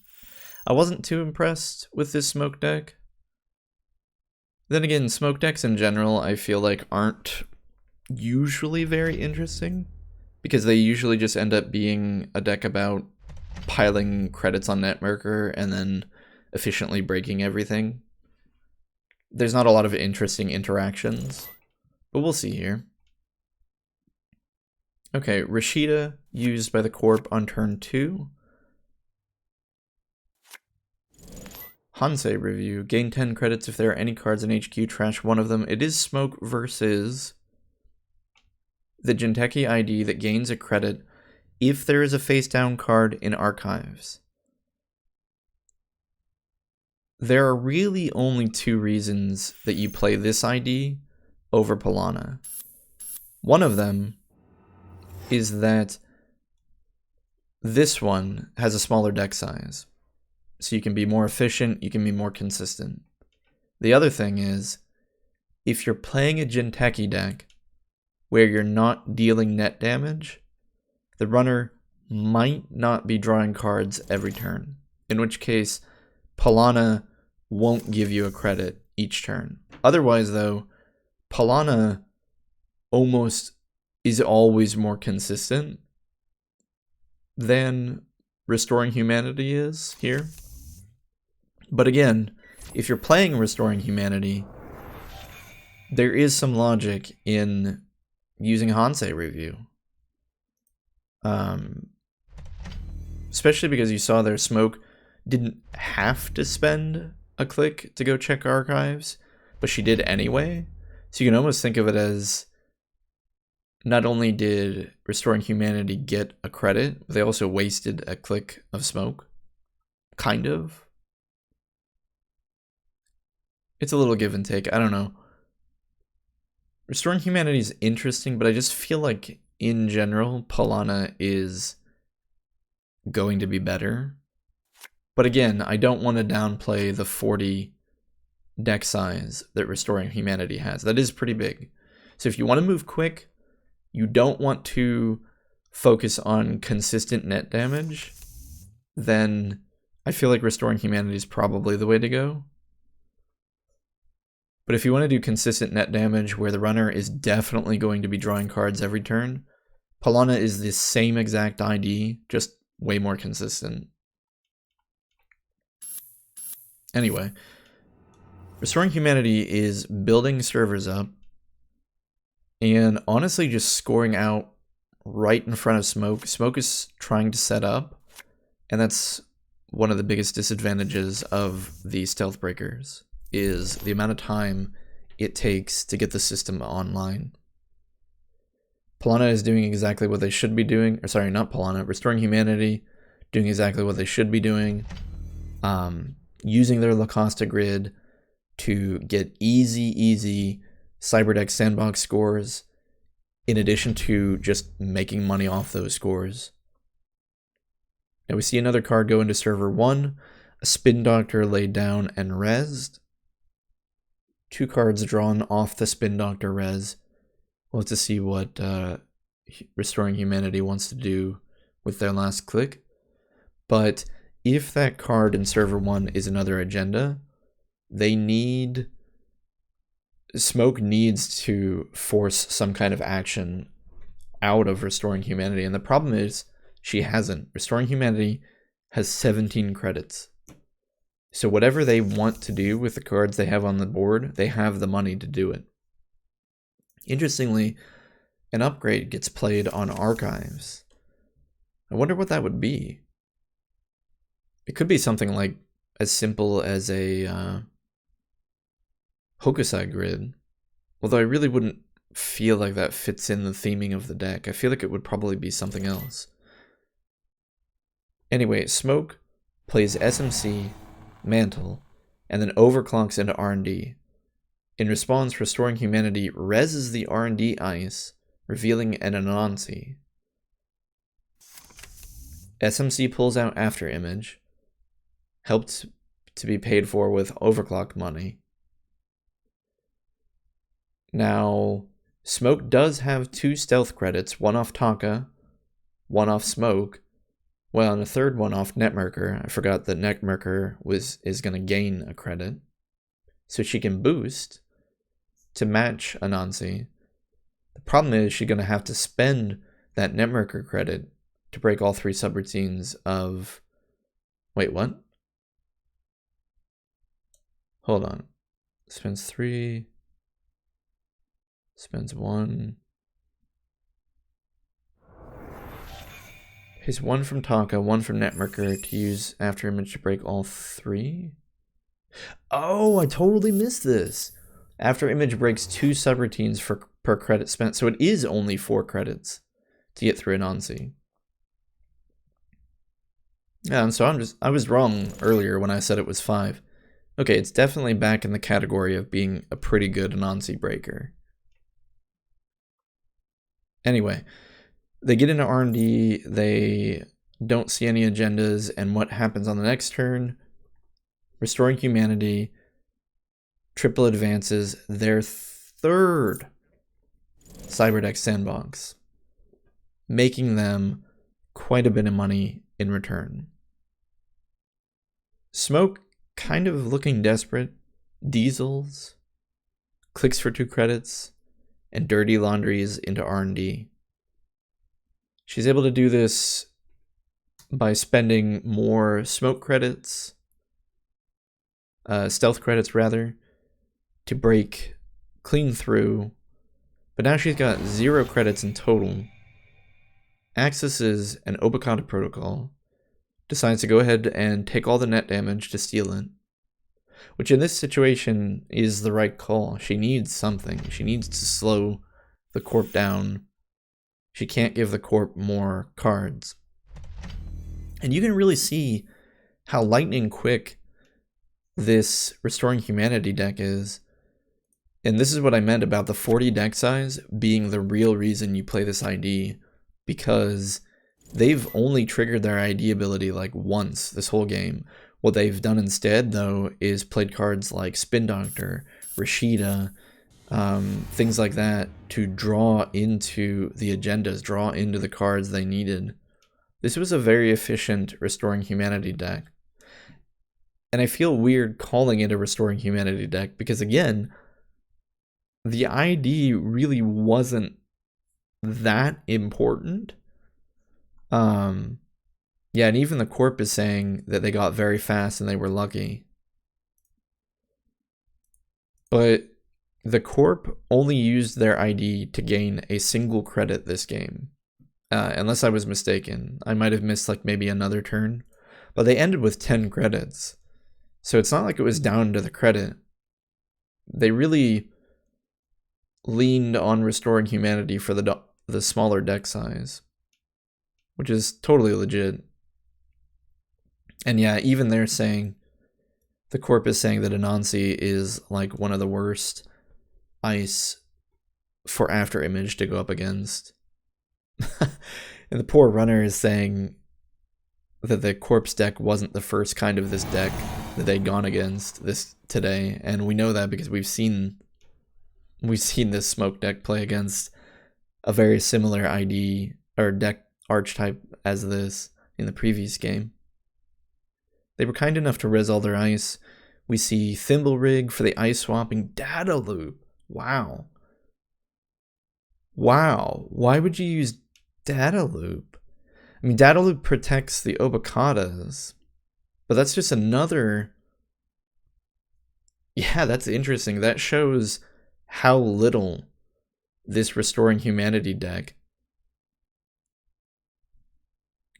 I wasn't too impressed with this Smoke deck. Then again, Smoke decks in general I feel like aren't usually very interesting, because they usually just end up being a deck about piling credits on Netmarker and then efficiently breaking everything. There's not a lot of interesting interactions, but we'll see here. Okay, Rashida used by the Corp on turn 2. Hansei review. Gain 10 credits if there are any cards in HQ. Trash one of them. It is Smoke versus the Jinteki ID that gains a credit if there is a face-down card in Archives. There are really only 2 reasons that you play this ID over Polana. One of them is that this one has a smaller deck size, so you can be more efficient, you can be more consistent. The other thing is, if you're playing a Jinteki deck where you're not dealing net damage, the runner might not be drawing cards every turn, in which case Polana won't give you a credit each turn. Otherwise, though, Polana almost is always more consistent than Restoring Humanity is here. But again, if you're playing Restoring Humanity, there is some logic in using Hansei review. Especially because you saw their Smoke didn't have to spend a click to go check Archives, but she did anyway. So you can almost think of it as, not only did Restoring Humanity get a credit, they also wasted a click of Smoke. Kind of. It's a little give and take. I don't know. Restoring Humanity is interesting, but I just feel like, in general, Polana is going to be better. But again, I don't want to downplay the 40 deck size that Restoring Humanity has. That is pretty big. So if you want to move quick, you don't want to focus on consistent net damage, then I feel like Restoring Humanity is probably the way to go. But if you want to do consistent net damage where the runner is definitely going to be drawing cards every turn, Polana is the same exact ID, just way more consistent. Anyway, Restoring Humanity is building servers up and honestly just scoring out right in front of Smoke. Smoke is trying to set up, and that's one of the biggest disadvantages of the Stealth Breakers, is the amount of time it takes to get the system online. Polana is doing exactly what they should be doing, or sorry, not Polana, Restoring Humanity doing exactly what they should be doing, using their Lacosta grid to get easy Cyberdeck sandbox scores, in addition to just making money off those scores. Now we see another card go into server 1, a Spin Doctor laid down and rezzed. 2 cards drawn off the Spin Doctor res. We'll have to see what Restoring Humanity wants to do with their last click. But if that card in server 1 is another agenda, Smoke needs to force some kind of action out of Restoring Humanity. And the problem is, she hasn't. Restoring Humanity has 17 credits. So whatever they want to do with the cards they have on the board, they have the money to do it. Interestingly, an upgrade gets played on Archives. I wonder what that would be. It could be something like as simple as a Hokusai grid. Although I really wouldn't feel like that fits in the theming of the deck. I feel like it would probably be something else. Anyway, Smoke plays SMC, Mantle, and then overclocks into R&D. In response, Restoring Humanity reses the R&D ice, revealing an Anansi. SMC pulls out After Image, helped to be paid for with overclocked money. Now, Smoke does have 2 stealth credits, one off Taka, one off Smoke, well, and a third one off Netrunner. I forgot that Netrunner is going to gain a credit. So she can boost to match Anansi. The problem is she's going to have to spend that Netrunner credit to break all 3 subroutines of... Wait, what? Hold on. Spends 3... Spends 1... Pays 1 from Taka, 1 from Netrunner to use After Image to break all 3? Oh, I totally missed this! After Image breaks 2 subroutines per credit spent, so it is only 4 credits to get through Anansi. Yeah, and so I was wrong earlier when I said it was 5. Okay, it's definitely back in the category of being a pretty good Anansi breaker. Anyway, they get into R&D, they don't see any agendas, and what happens on the next turn? Restoring Humanity triple advances their 3rd Cyberdeck sandbox, making them quite a bit of money in return. Smoke kind of looking desperate, diesels, clicks for 2 credits, and dirty laundries into R&D. She's able to do this by spending more Smoke credits, stealth credits rather, to break clean through, but now she's got 0 credits in total. Accesses an Obokata protocol, decides to go ahead and take all the net damage to steal it, which in this situation is the right call. She needs something. She needs to slow the corp down. She can't give the corp more cards. And you can really see how lightning quick this Restoring Humanity deck is. And this is what I meant about the 40 deck size being the real reason you play this ID, because they've only triggered their ID ability like once this whole game. What they've done instead, though, is played cards like Spin Doctor, Rashida, things like that to draw into the agendas, draw into the cards they needed. This was a very efficient Restoring Humanity deck. And I feel weird calling it a Restoring Humanity deck because, again, the ID really wasn't that important. Yeah, and even the corp is saying that they got very fast and they were lucky. But the corp only used their ID to gain a single credit this game. Unless I was mistaken. I might have missed like maybe another turn. But they ended with 10 credits. So it's not like it was down to the credit. They really leaned on Restoring Humanity for the smaller deck size, which is totally legit. And yeah, even they're saying The Corp is saying that Anansi is like one of the worst ice for after image to go up against. And the poor runner is saying that the Corpse deck wasn't the first kind of this deck that they'd gone against this today, and we know that because we've seen this smoke deck play against a very similar ID or deck archetype as this in the previous game. They were kind enough to res all their ice. We see Thimble Rig for the ice swapping. Data Loop. Wow. Wow. Why would you use Data Loop? I mean, Data Loop protects the Obacadas, but that's just another... Yeah, that's interesting. That shows how little this Restoring Humanity deck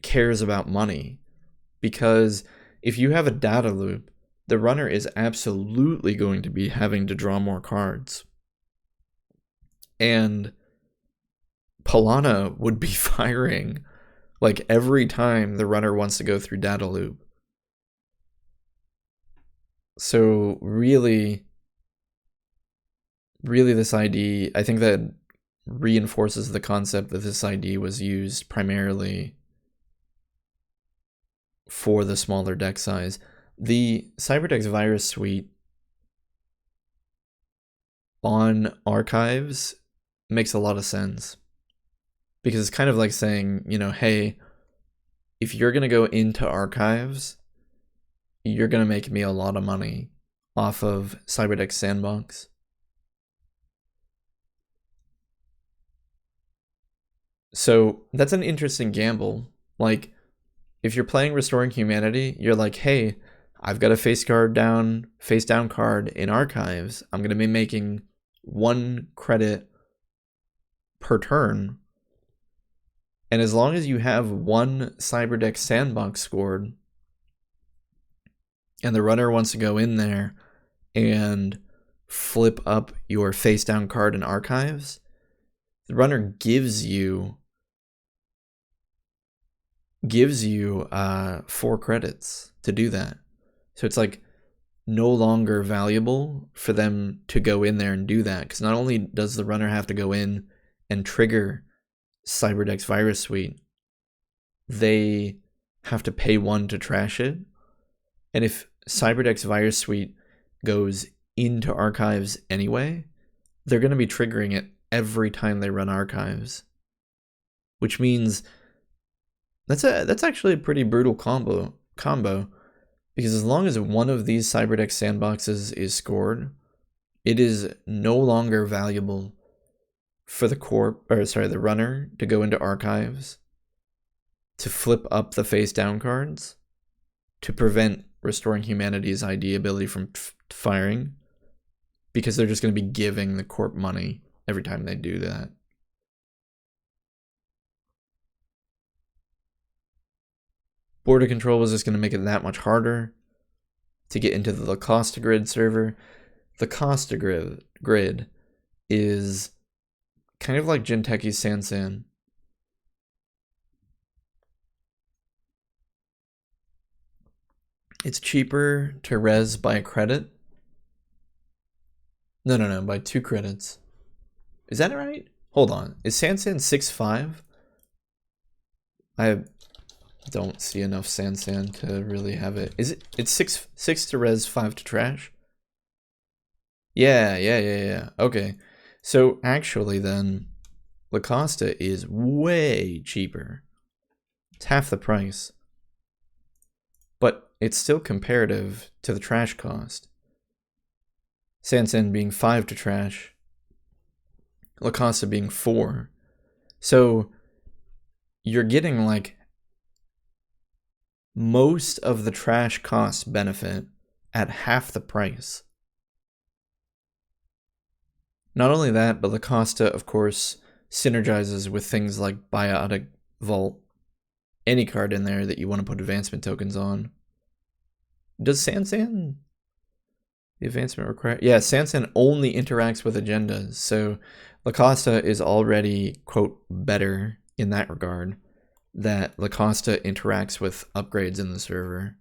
cares about money. Because if you have a Data Loop, the runner is absolutely going to be having to draw more cards. And Polana would be firing like every time the runner wants to go through Data Loop. So really this ID, I think that reinforces the concept that this ID was used primarily for the smaller deck size. The Cyberdeck's Virus Suite on Archives makes a lot of sense. Because it's kind of like saying, you know, hey, if you're going to go into Archives, you're going to make me a lot of money off of Cyberdeck's Sandbox. So that's an interesting gamble. Like, if you're playing Restoring Humanity, you're like, hey, I've got a face down card in Archives. I'm going to be making 1 credit per turn. And as long as you have 1 Cyberdeck Sandbox scored, and the runner wants to go in there and flip up your face down card in Archives, the runner gives you 4 credits to do that. So it's like no longer valuable for them to go in there and do that, because not only does the runner have to go in and trigger Cyberdeck's Virus Suite, they have to pay 1 to trash it. And if Cyberdeck's Virus Suite goes into Archives anyway, they're going to be triggering it every time they run Archives, which means that's actually a pretty brutal combo, because as long as one of these Cyberdeck Sandboxes is scored, it is no longer valuable for the runner to go into Archives to flip up the face down cards to prevent Restoring Humanity's ID ability from firing, because they're just going to be giving the Corp money every time they do that. Border control was just going to make it that much harder to get into the Costa Grid server. The Costa Grid is kind of like Jinteki's Sansan. It's cheaper to res by a credit. No, by 2 credits. Is that right? Hold on. Is Sansan 6.5? I don't see enough Sansan to really have it. Is it? It's 6 to res, 5 to trash? Yeah. Okay. So actually then, La Costa is way cheaper. It's half the price. But it's still comparative to the trash cost. Sansan being 5 to trash, La Costa being 4. So you're getting like most of the trash cost benefit at half the price. Not only that, but La Costa, of course, synergizes with things like Biotic Vault. Any card in there that you want to put advancement tokens on. Does Sansan the advancement require? Yeah, Sansan only interacts with agendas, so La Costa is already, quote, better in that regard, that La Costa interacts with upgrades in the server.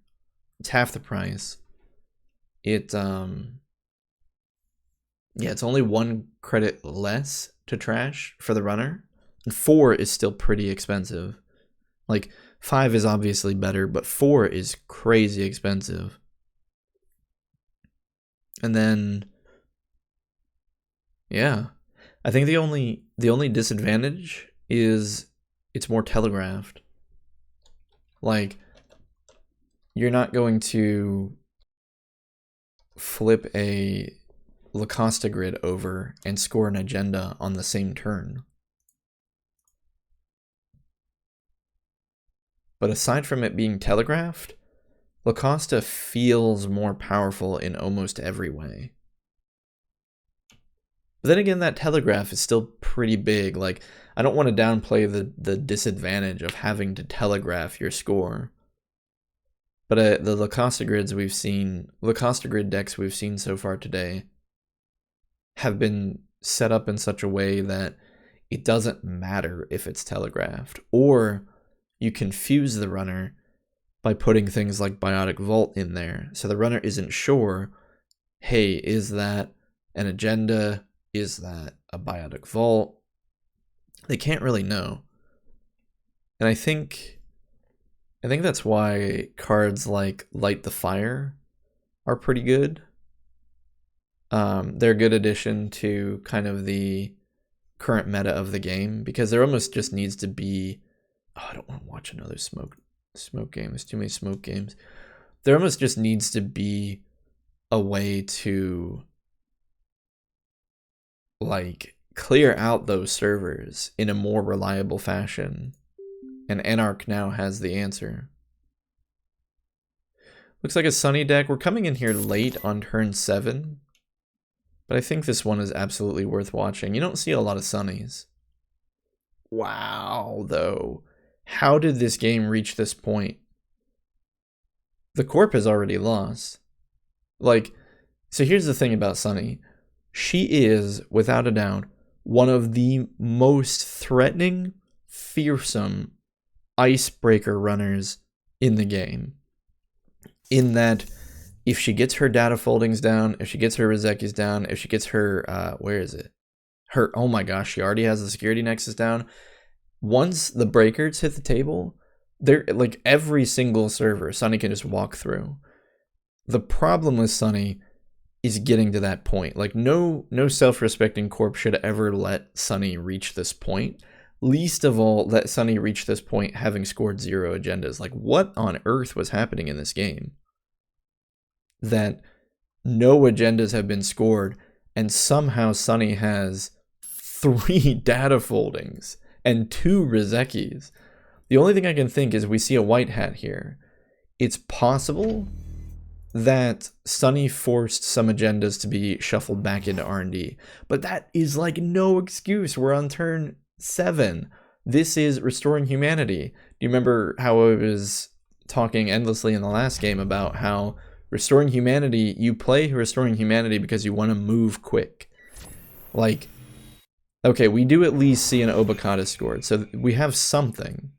It's half the price. it yeah, it's only 1 credit less to trash for the runner, and 4 is still pretty expensive. Like 5 is obviously better, but 4 is crazy expensive. And then yeah, I think the only disadvantage is it's more telegraphed. Like, you're not going to flip a Lacosta grid over and score an agenda on the same turn. But aside from it being telegraphed, Lacosta feels more powerful in almost every way. But then again, that telegraph is still pretty big. Like, I don't want to downplay the disadvantage of having to telegraph your score. But the Lacosta grids we've seen, Lacosta grid decks we've seen so far today have been set up in such a way that it doesn't matter if it's telegraphed, or you confuse the runner by putting things like Biotic Vault in there. So the runner isn't sure, hey, is that an agenda? Is that a Biotic Vault? They can't really know. And I think that's why cards like Light the Fire are pretty good. They're a good addition to kind of the current meta of the game, because there almost just needs to be, oh, I don't want to watch another smoke game. There's too many smoke games. There almost just needs to be a way to like clear out those servers in a more reliable fashion. And Anarch now has the answer. Looks like a Sunny deck. We're coming in here late on turn 7. But I think this one is absolutely worth watching. You don't see a lot of Sunnies. Wow, though. How did this game reach this point? The Corp has already lost. Like, so here's the thing about Sunny. She is, without a doubt, one of the most threatening, fearsome icebreaker runners in the game. In that, if she gets her data foldings down, if she gets her Rezekis down, if she gets her, where is it? Oh my gosh, she already has the security nexus down. Once the breakers hit the table, they're like every single server Sunny can just walk through. The problem with Sunny is getting to that point. Like no self-respecting corp should ever let Sunny reach this point. Least of all, let Sunny reach this point having scored 0 agendas. Like, what on earth was happening in this game? That no agendas have been scored, and somehow Sunny has 3 data foldings and 2 Rezekis. The only thing I can think is we see a white hat here. It's possible that Sunny forced some agendas to be shuffled back into R&D, but that is like no excuse. We're on turn 7. This is Restoring Humanity. Do you remember how I was talking endlessly in the last game about how Restoring Humanity, you play Restoring Humanity because you want to move quick? Like, okay, we do at least see an Obokata scored, so we have something.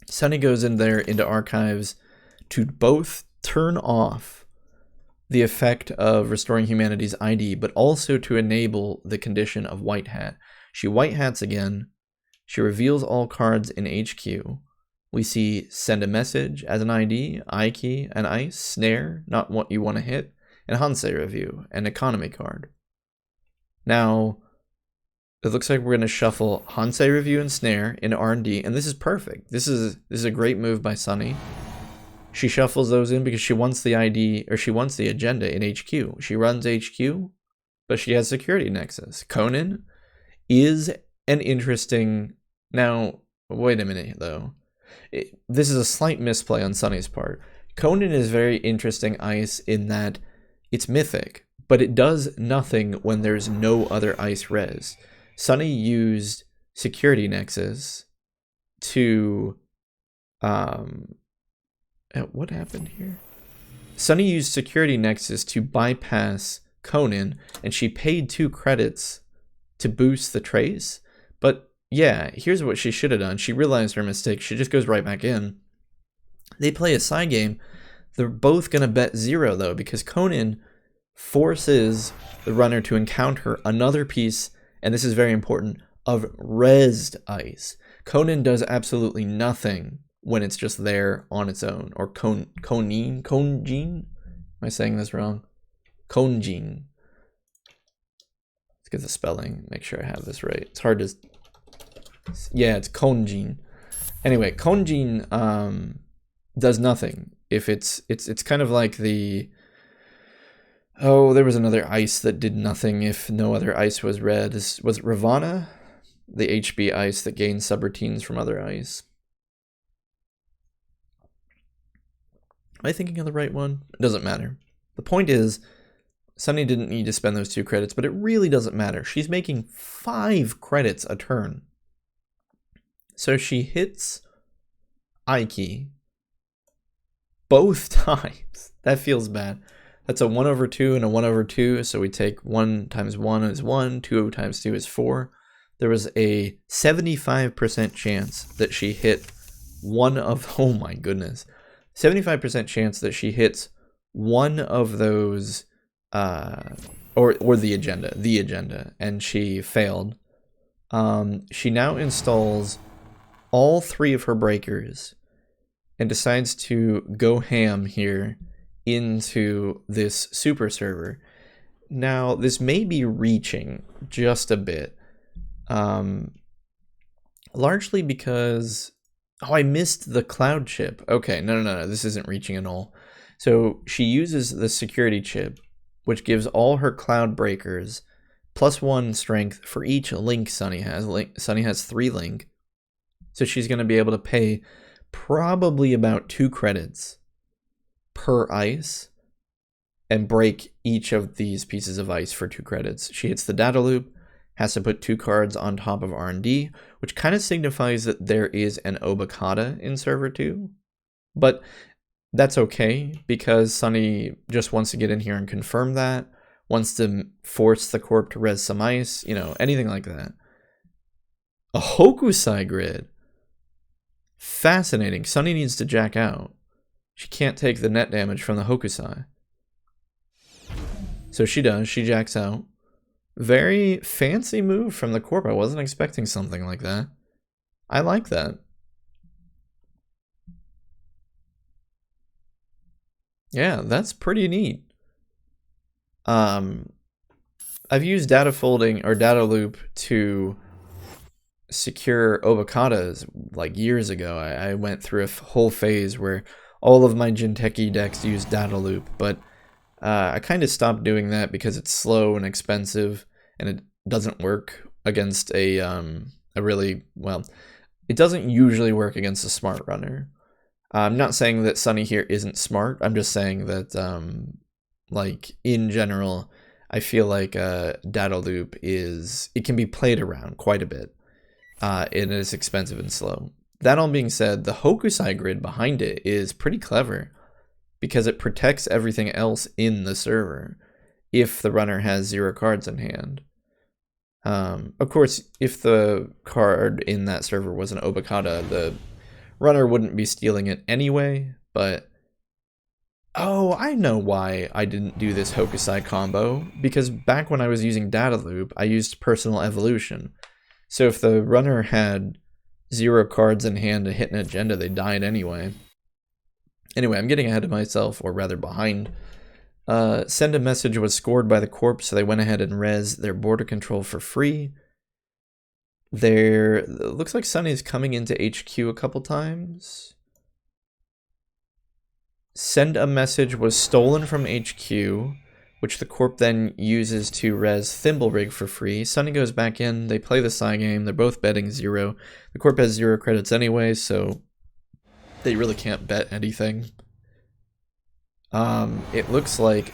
Sunny goes in there into Archives to both turn off the effect of Restoring Humanity's ID, but also to enable the condition of White Hat. She White Hats again. She reveals all cards in HQ. We see Send a Message as an ID, I-Key, and Ice, Snare, not what you want to hit, and Hansei Review, an economy card. Now, it looks like we're going to shuffle Hansei Review and Snare in R&D, and this is perfect. This is a great move by Sunny. She shuffles those in because she wants the ID, or she wants the agenda in HQ. She runs HQ, but she has Security Nexus. Conan is an interesting... Now, wait a minute, though. This is a slight misplay on Sunny's part. Conan is very interesting ice in that it's mythic, but it does nothing when there's no other ice res. Sunny used Security Nexus to... what happened here? Sunny used Security Nexus to bypass Conan, and she paid 2 credits to boost the trace. But yeah, here's what she should have done. She realized her mistake. She just goes right back in. They play a side game They're both going to bet 0, though, because Conan forces the runner to encounter another piece, and this is very important, of rezzed ice. Conan does absolutely nothing when it's just there on its own. Or Conjin? Am I saying this wrong? Conjin. Let's get the spelling, make sure I have this right. It's hard to... Yeah, it's Conjin. Anyway, Conjin does nothing. If it's kind of like the... Oh, there was another ice that did nothing if no other ice was red. Was it Ravana? The HB ice that gains subroutines from other ice. Am I thinking of the right one? It doesn't matter. The point is, Sunny didn't need to spend those 2 credits, but it really doesn't matter. She's making 5 credits a turn. So she hits Aiki both times. That feels bad. That's a 1/2 and a 1/2, so we take 1 times 1 is 1, 2 times 2 is 4. There was a 75% chance that she hit one of, oh my goodness, 75% chance that she hits one of those, or the agenda, and she failed. She now installs all 3 of her breakers and decides to go ham here into this super server. Now, this may be reaching just a bit, largely because, oh, I missed the cloud chip. Okay, no, this isn't reaching at all. So she uses the security chip, which gives all her cloud breakers +1 strength for each link Sunny has. Sunny has 3 link, so she's going to be able to pay probably about 2 credits per ice and break each of these pieces of ice for 2 credits. She hits the data loop, has to put 2 cards on top of R&D, which kind of signifies that there is an Obokata in server 2. But that's okay, because Sunny just wants to get in here and confirm that, wants to force the corp to res some ice, you know, anything like that. A Hokusai grid. Fascinating. Sunny needs to jack out. She can't take the net damage from the Hokusai. So she does. She jacks out. Very fancy move from the corp. I wasn't expecting something like that. I like that. Yeah, that's pretty neat. I've used data folding or data loop to secure Obokatas like years ago. I went through a whole phase where all of my Jinteki decks used data loop, but I kind of stopped doing that because it's slow and expensive, and it doesn't work against a really, well, it doesn't usually work against a smart runner. I'm not saying that Sunny here isn't smart. I'm just saying that, like, in general, I feel like data loop it can be played around quite a bit. It is expensive and slow. That all being said, the Hokusai grid behind it is pretty clever because it protects everything else in the server if the runner has 0 cards in hand. Of course, if the card in that server was an Obokata, the runner wouldn't be stealing it anyway, but... Oh, I know why I didn't do this Hokusai combo, because back when I was using data loop, I used personal evolution. So if the runner had 0 cards in hand to hit an agenda, they died anyway. Anyway, I'm getting ahead of myself, or rather behind. Send a message was scored by the corp, so they went ahead and res their border control for free. It looks like Sunny's coming into HQ a couple times. Send a message was stolen from HQ, which the corp then uses to res Thimblerig for free. Sunny goes back in, they play the side game, they're both betting 0. The corp has 0 credits anyway, so they really can't bet anything. It looks like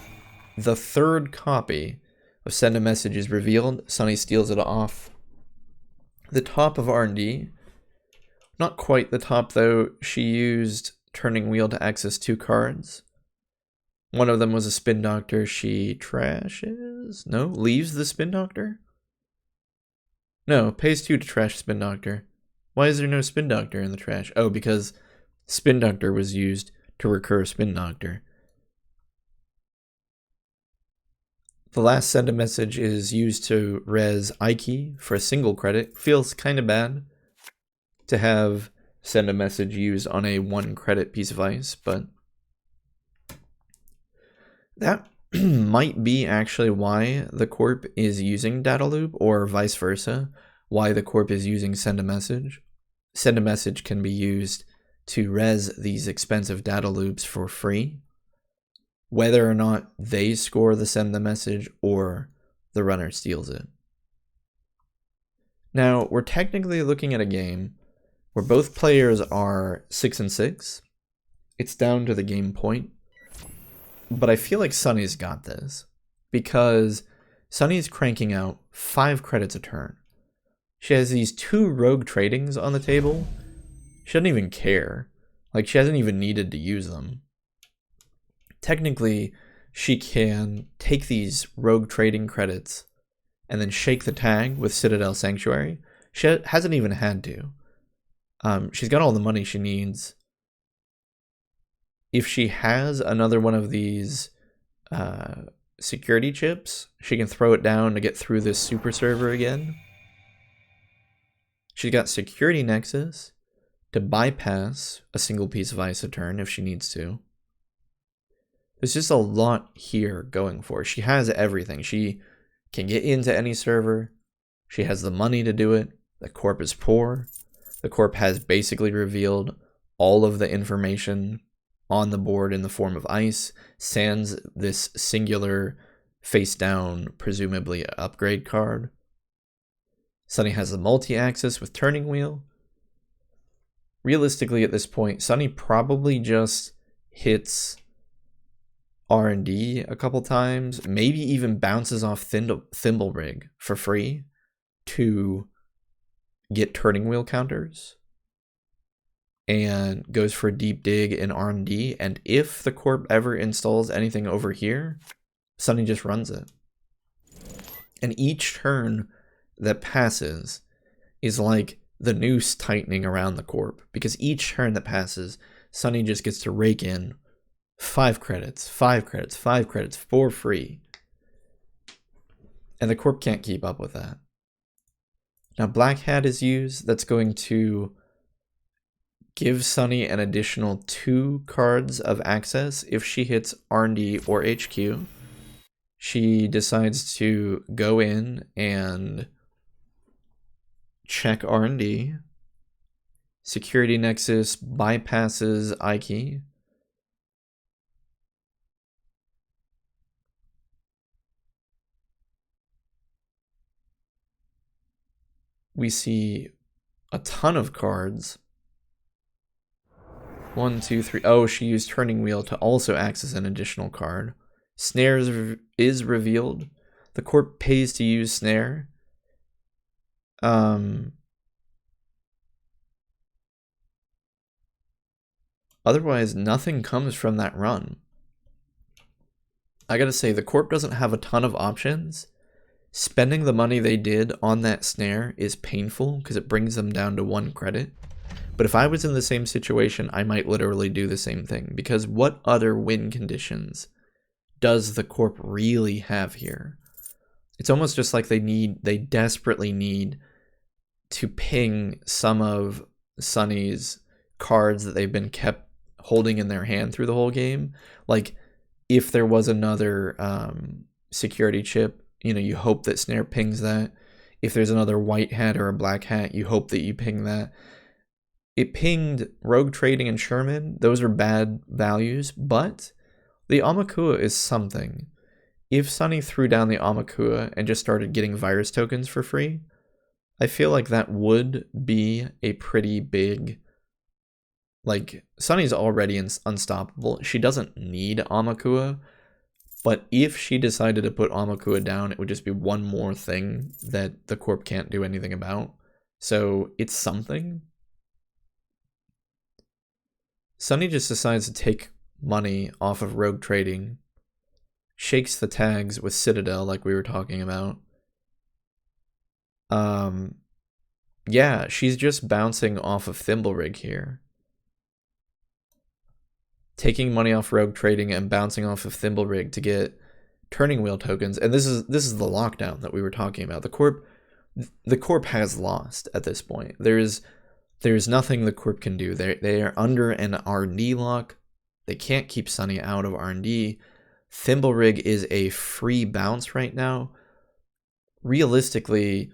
the 3rd copy of Send a Message is revealed. Sunny steals it off the top of R&D. Not quite the top, though. She used Turning Wheel to access 2 cards. One of them was a Spin Doctor. She trashes? No, leaves the Spin Doctor? No, pays 2 to trash Spin Doctor. Why is there no Spin Doctor in the trash? Oh, because Spin Doctor was used to recur Spin Doctor. The last send a message is used to res Ike for a single credit. Feels kind of bad to have send a message used on a 1 credit piece of ice, but that might be actually why the corp is using data loop, or vice versa, why the corp is using send a message. Send a message can be used to res these expensive data loops for free, whether or not they score the send the message or the runner steals it. Now, we're technically looking at a game where both players are 6 and 6. It's down to the game point. But I feel like Sunny's got this, because Sunny's cranking out 5 credits a turn. She has these 2 rogue tradings on the table. She doesn't even care. Like, she hasn't even needed to use them. Technically, she can take these rogue trading credits and then shake the tag with Citadel Sanctuary. She hasn't even had to. She's got all the money she needs. If she has another one of these security chips, she can throw it down to get through this super server again. She's got Security Nexus to bypass a single piece of ice a turn if she needs to. There's just a lot here going for her. She has everything. She can get into any server. She has the money to do it. The corp is poor. The corp has basically revealed all of the information on the board in the form of ice, sans this singular face down, presumably upgrade card. Sunny has the multi-axis with turning wheel. Realistically, at this point, Sunny probably just hits R&D a couple times, maybe even bounces off Thimble Rig for free to get turning wheel counters, and goes for a deep dig in R&D, and if the corp ever installs anything over here, Sunny just runs it. And each turn that passes is like the noose tightening around the corp, because each turn that passes, Sunny just gets to rake in 5 credits, 5 credits, 5 credits for free. And the corp can't keep up with that. Now Black Hat is used. That's going to give Sunny an additional 2 cards of access if she hits R&D or HQ. She decides to go in and check R&D. Security Nexus bypasses Ike. We see a ton of cards. 1, 2, 3. Oh, she used Turning Wheel to also access an additional card. Snare is revealed. The corp pays to use Snare. Otherwise, nothing comes from that run. I gotta say, the corp doesn't have a ton of options. Spending the money they did on that snare is painful because it brings them down to 1 credit. But if I was in the same situation, I might literally do the same thing, because what other win conditions does the corp really have here? It's almost just like they desperately need to ping some of Sunny's cards that they've been kept holding in their hand through the whole game. Like, if there was another security chip, you know, you hope that Snare pings that. If there's another white hat or a black hat, you hope that you ping that. It pinged Rogue Trading and Sherman. Those are bad values, but the Amakua is something. If Sunny threw down the Amakua and just started getting virus tokens for free, I feel like that would be a pretty big... Like, Sunny's already unstoppable. She doesn't need Amakua, but if she decided to put Amakua down, it would just be one more thing that the corp can't do anything about. So it's something. Sunny just decides to take money off of Rogue Trading, shakes the tags with Citadel like we were talking about. Yeah, she's just bouncing off of Thimblerig here. taking money off rogue trading and bouncing off of Thimblerig to get turning wheel tokens. And this is the lockdown that we were talking about. The corp has lost at this point. There's nothing the corp can do. They are under an R&D lock. They can't keep Sunny out of R&D. Thimblerig is a free bounce right now. Realistically,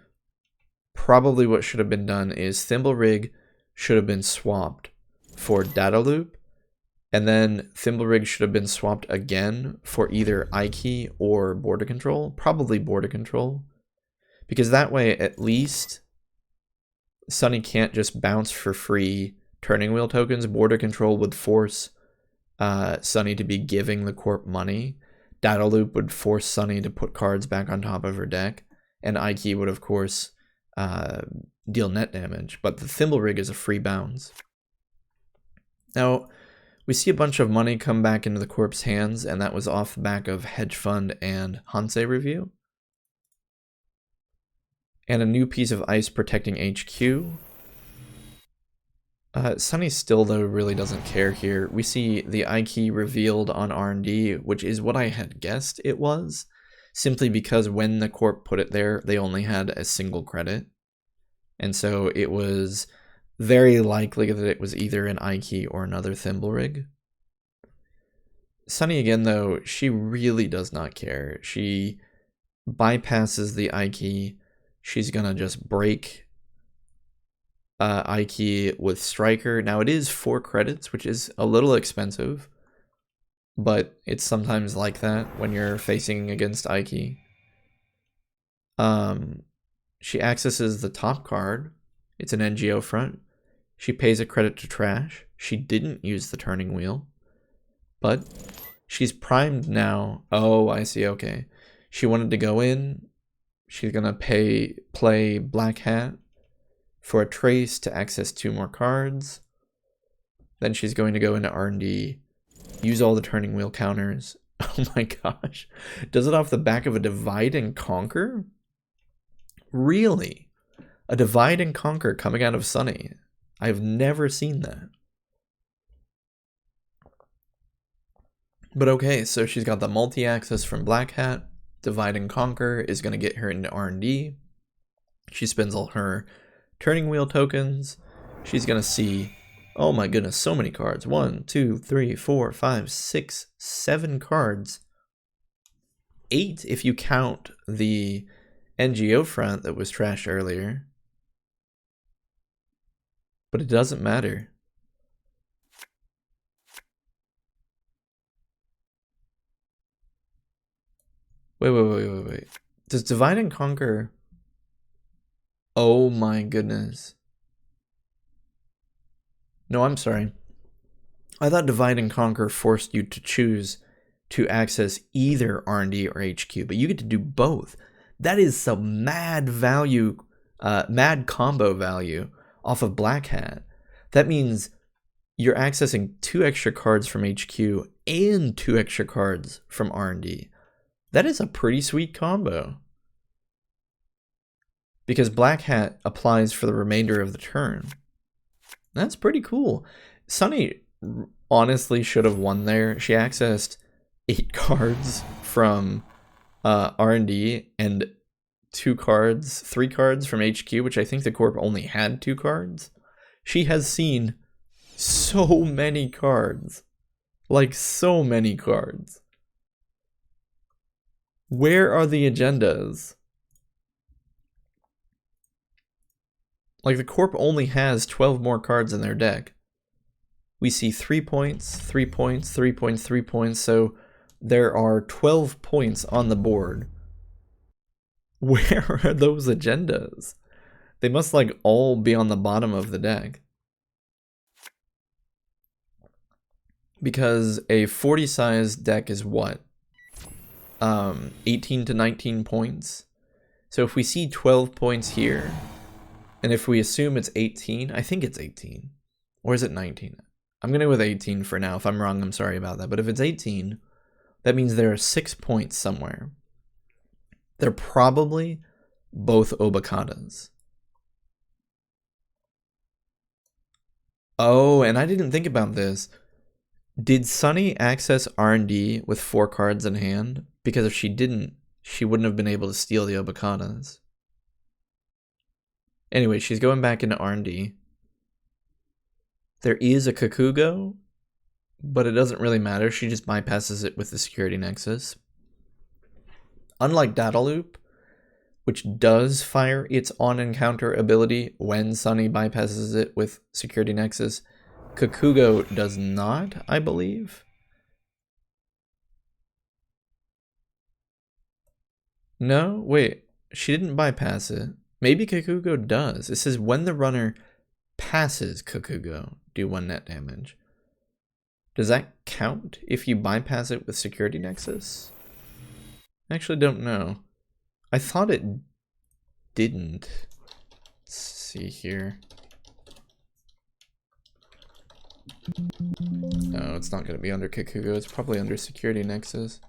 probably what should have been done is Thimblerig should have been swapped for Data Loop, and then Thimblerig should have been swapped again for either iKey or border control, probably border control, because that way at least Sunny can't just bounce for free turning wheel tokens. Border control would force Sunny to be giving the corp money. Data Loop would force Sunny to put cards back on top of her deck, and iKey would of course deal net damage, but the Thimblerig is a free bounce. Now, we see a bunch of money come back into the corp's hands, and that was off the back of Hedge Fund and Hansei review. And a new piece of ice protecting HQ. Sunny still, though, really doesn't care here. We see the iKey revealed on R&D, which is what I had guessed it was, simply because when the corp put it there, they only had a single credit. And so it was very likely that it was either an iKey or another Thimblerig. Sunny, again, though, she really does not care. She bypasses the iKey. She's gonna just break iKey with Striker. Now, it is 4 credits, which is a little expensive, but it's sometimes like that when you're facing against iKey. She accesses the top card. It's an NGO front. She pays a credit to trash. She didn't use the turning wheel, but she's primed now. Oh, I see. Okay. She wanted to go in. She's going to play Black Hat for a trace to access 2 more cards. Then she's going to go into R&D, use all the turning wheel counters. Oh my gosh. Does it off the back of a Divide and Conquer? Really? A Divide and Conquer coming out of Sunny. I've never seen that. But okay, so she's got the multi-access from Black Hat. Divide and Conquer is going to get her into R&D. She spends all her turning wheel tokens. She's going to see, oh my goodness, so many cards. 1, 2, 3, 4, 5, 6, 7 cards. 8 if you count the NGO front that was trashed earlier. But it doesn't matter. Wait. Does Divide and Conquer... Oh my goodness. No, I'm sorry. I thought Divide and Conquer forced you to choose to access either R&D or HQ, but you get to do both. That is some mad value, mad combo value off of Black Hat. That means you're accessing 2 extra cards from HQ and 2 extra cards from R&D. That is a pretty sweet combo. Because Black Hat applies for the remainder of the turn. That's pretty cool. Sunny honestly should have won there. She accessed 8 cards from R&D and 3 cards from HQ, which I think the corp only had 2 cards. She has seen so many cards. Like, so many cards. Where are the agendas? Like, the corp only has 12 more cards in their deck. We see 3 points, 3 points, 3 points, 3 points, so there are 12 points on the board. Where are those agendas? They must, like, all be on the bottom of the deck. Because a 40 size deck is what? 18 to 19 points. So if we see 12 points here, and if we assume it's 18, I think it's 18. Or is it 19? I'm going to go with 18 for now. If I'm wrong, I'm sorry about that. But if it's 18, that means there are 6 points somewhere. They're probably both Obakadas. Oh, and I didn't think about this. Did Sunny access R&D with 4 cards in hand? Because if she didn't, she wouldn't have been able to steal the Obacadas. Anyway, she's going back into R&D. There is a Kakugo, but it doesn't really matter. She just bypasses it with the security nexus. Unlike Dataloop, which does fire its on-encounter ability when Sunny bypasses it with security nexus, Kakugo does not, I believe. No, wait, she didn't bypass it. Maybe Kakugo does. It says when the runner passes Kakugo, do 1 net damage. Does that count if you bypass it with security nexus? I actually don't know. I thought it didn't. Let's see here. No, it's not going to be under Kakugo. It's probably under security nexus.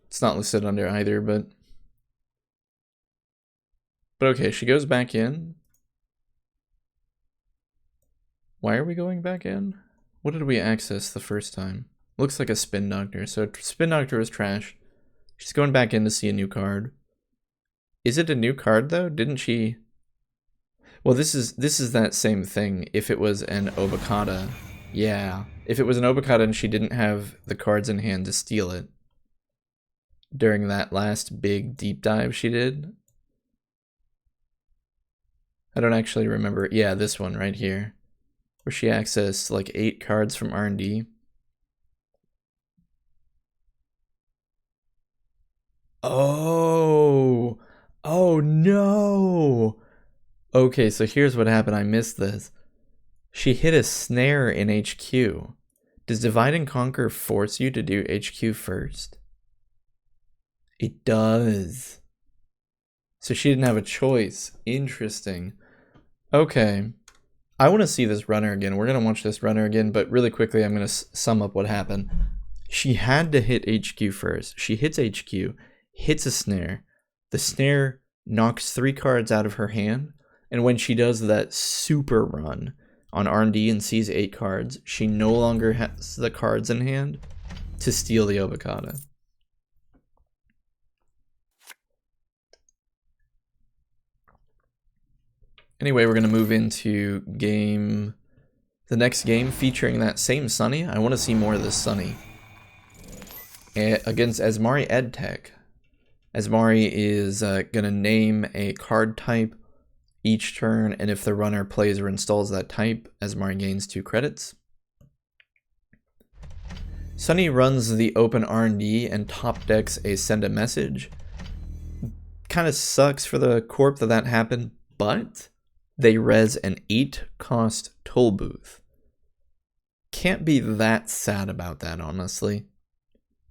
It's not listed under either, but okay, she goes back in. Why are we going back in? What did we access the first time? Looks like a Spin Doctor. So Spin Doctor is trash. She's going back in to see a new card. Is it a new card though? Didn't she? Well, this is that same thing. If it was an Obacata, yeah. If it was an Obacata and she didn't have the cards in hand to steal it during that last big deep dive she did. I don't actually remember. Yeah, this one right here, where she accessed like 8 cards from R&D. Oh no. Okay, so here's what happened. I missed this. She hit a snare in HQ. Does Divide and Conquer force you to do HQ first? It does. So she didn't have a choice. Interesting. Okay. I want to see this runner again. We're going to watch this runner again, but really quickly I'm going to sum up what happened. She had to hit HQ first. She hits HQ, hits a snare. The snare knocks 3 cards out of her hand, and when she does that super run on R&D and sees 8 cards, she no longer has the cards in hand to steal the Obacata. Anyway, we're going to move into the next game featuring that same Sunny. I want to see more of this Sunny. Against Asmari EdTech. Asmari is going to name a card type each turn, and if the runner plays or installs that type, Asmari gains 2 credits. Sunny runs the open R&D and top decks a Send a Message. Kind of sucks for the corp that happened, but they res an 8-cost toll booth. Can't be that sad about that, honestly.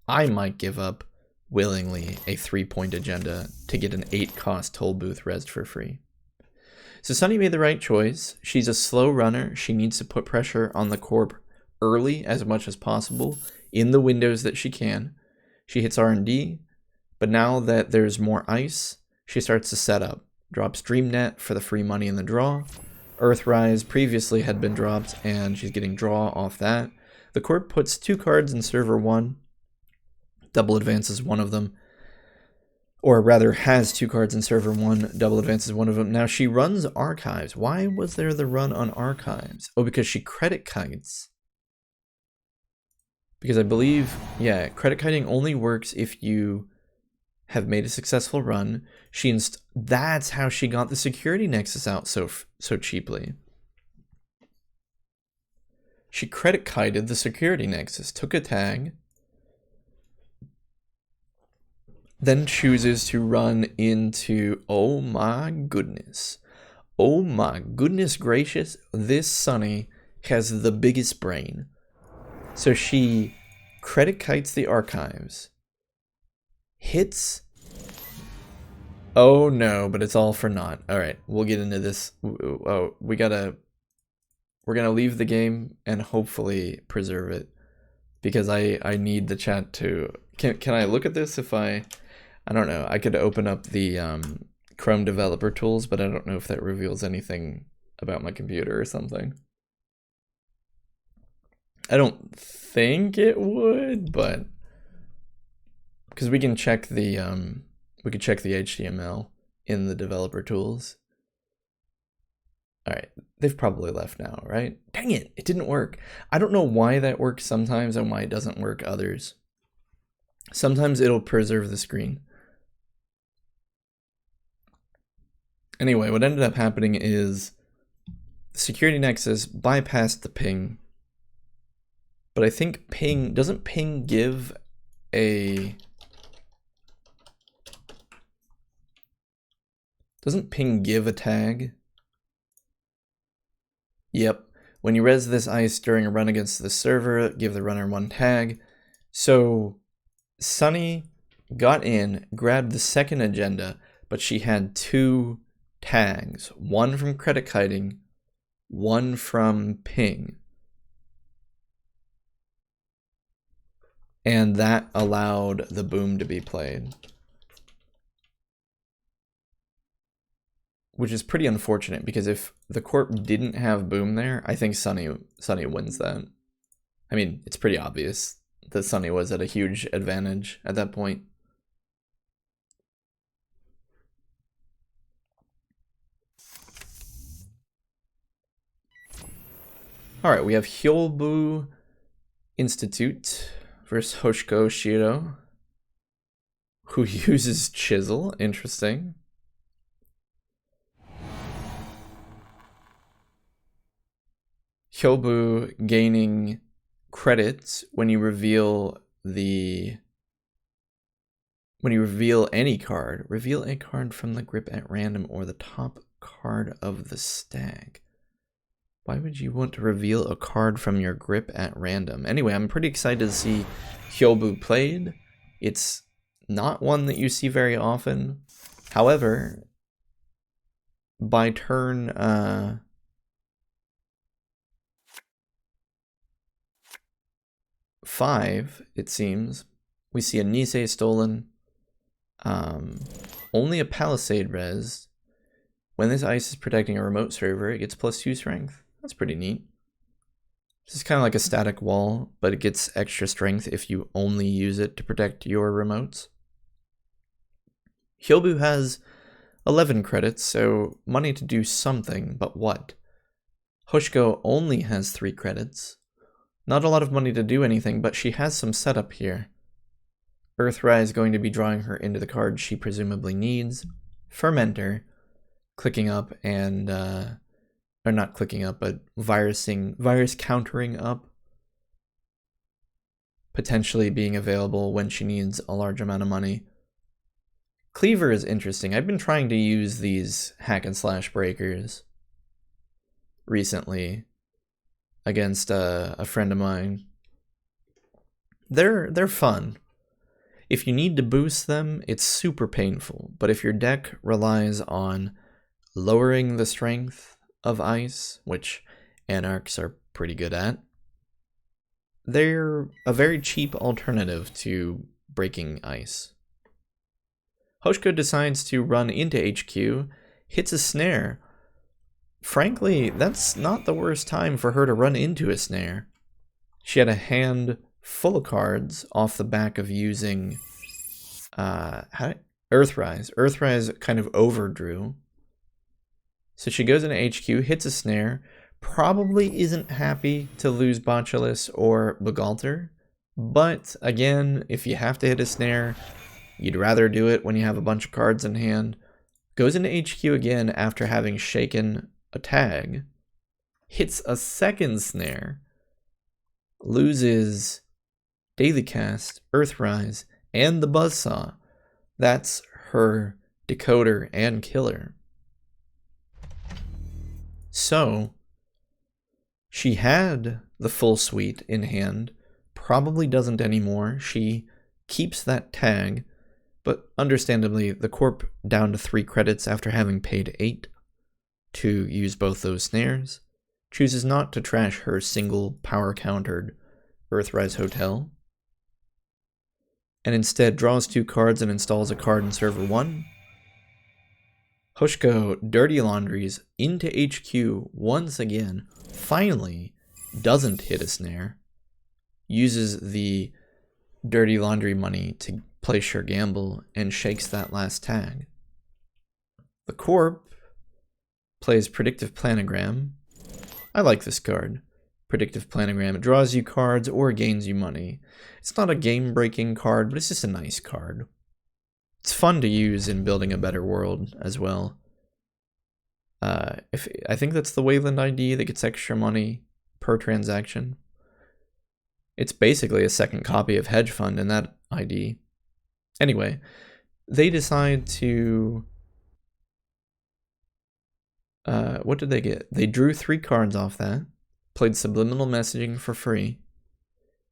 I might give up willingly a 3-point agenda to get an 8-cost toll booth resed for free. So Sunny made the right choice. She's a slow runner. She needs to put pressure on the corp early as much as possible in the windows that she can. She hits R&D, but now that there's more ice, she starts to set up. Drops DreamNet for the free money in the draw. Earthrise previously had been dropped, and she's getting draw off that. The corp puts 2 cards in server 1. Double advances one of them. Or rather, has 2 cards in server 1. Double advances one of them. Now, she runs Archives. Why was there the run on Archives? Oh, because she credit kites. Because I believe, yeah, credit kiting only works if you have made a successful run. That's how she got the security nexus out so cheaply. She credit kited the security nexus, took a tag, then chooses to run into, oh my goodness gracious, this Sunny has the biggest brain. So she credit kites the Archives, hits. Oh no, but it's all for naught. All right, we'll get into this. Oh, we're gonna leave the game and hopefully preserve it, because I need the chat to. Can I look at this? If I don't know, I could open up the Chrome developer tools, but I don't know if that reveals anything about my computer or something. I don't think it would, but because we can check the HTML in the developer tools. All right, they've probably left now, right? Dang it, it didn't work. I don't know why that works sometimes and why it doesn't work others. Sometimes it'll preserve the screen. Anyway, what ended up happening is the security nexus bypassed the ping. But I think ping, doesn't ping give a... Doesn't ping give a tag? Yep. When you res this ice during a run against the server, give the runner 1 tag. So Sunny got in, grabbed the second agenda, but she had 2 tags. 1 from credit kiting, 1 from ping. And that allowed the boom to be played. Which is pretty unfortunate, because if the corp didn't have boom there, I think Sunny wins that. I mean, it's pretty obvious that Sunny was at a huge advantage at that point. Alright, we have Hyobu Institute versus Hoshiko Shiro, who uses Chisel. Interesting. Hyobu gaining credits when you reveal any card. Reveal a card from the grip at random or the top card of the stack. Why would you want to reveal a card from your grip at random? Anyway, I'm pretty excited to see Hyobu played. It's not one that you see very often. However, by turn 5, it seems, we see a Nisei stolen, only a Palisade res. When this ice is protecting a remote server, it gets +2 strength. That's pretty neat. This is kind of like a static wall, but it gets extra strength if you only use it to protect your remotes. Hyobu has 11 credits, so money to do something, but what? Hoshiko only has 3 credits. Not a lot of money to do anything, but she has some setup here. Earthrise is going to be drawing her into the card she presumably needs. Fermenter, clicking up and, or not clicking up, but virus countering up. Potentially being available when she needs a large amount of money. Cleaver is interesting. I've been trying to use these hack and slash breakers recently against a friend of mine. They're fun. If you need to boost them, it's super painful. But if your deck relies on lowering the strength of ice, which Anarchs are pretty good at, they're a very cheap alternative to breaking ice. Hoshiko decides to run into HQ, hits a snare. Frankly, that's not the worst time for her to run into a snare. She had a hand full of cards off the back of using Earthrise. Earthrise kind of overdrew. So she goes into HQ, hits a snare, probably isn't happy to lose Botulis or Begalter, but again, if you have to hit a snare, you'd rather do it when you have a bunch of cards in hand. Goes into HQ again after having shaken a tag, hits a second snare, loses Daily Cast, Earthrise, and the Buzzsaw. That's her decoder and killer. So, she had the full suite in hand, probably doesn't anymore. She keeps that tag, but understandably, the corp down to 3 credits after having paid 8 to use both those snares, chooses not to trash her single power-countered Earthrise Hotel, and instead draws 2 cards and installs a card in server 1, Hoshko dirty laundries into HQ once again, finally doesn't hit a snare, uses the dirty laundry money to place your gamble, and shakes that last tag. The Corp plays Predictive Planogram. I like this card. Predictive Planogram. It draws you cards or gains you money. It's not a game-breaking card, but it's just a nice card. It's fun to use in building a better world as well. I think that's the Wayland ID that gets extra money per transaction. It's basically a second copy of Hedge Fund in that ID. Anyway, they decide to... what did they get? They drew 3 cards off that, played Subliminal Messaging for free,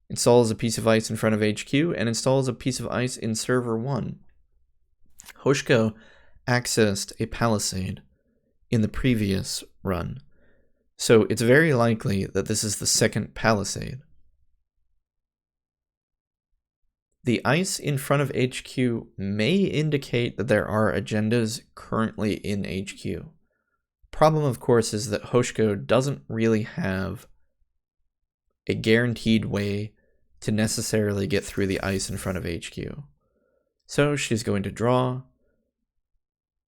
installs a piece of ice in front of HQ, and installs a piece of ice in Server 1. Hoshko accessed a Palisade in the previous run, so it's very likely that this is the second Palisade. The ice in front of HQ may indicate that there are agendas currently in HQ. Problem, of course, is that Hoshko doesn't really have a guaranteed way to necessarily get through the ice in front of HQ. So she's going to draw.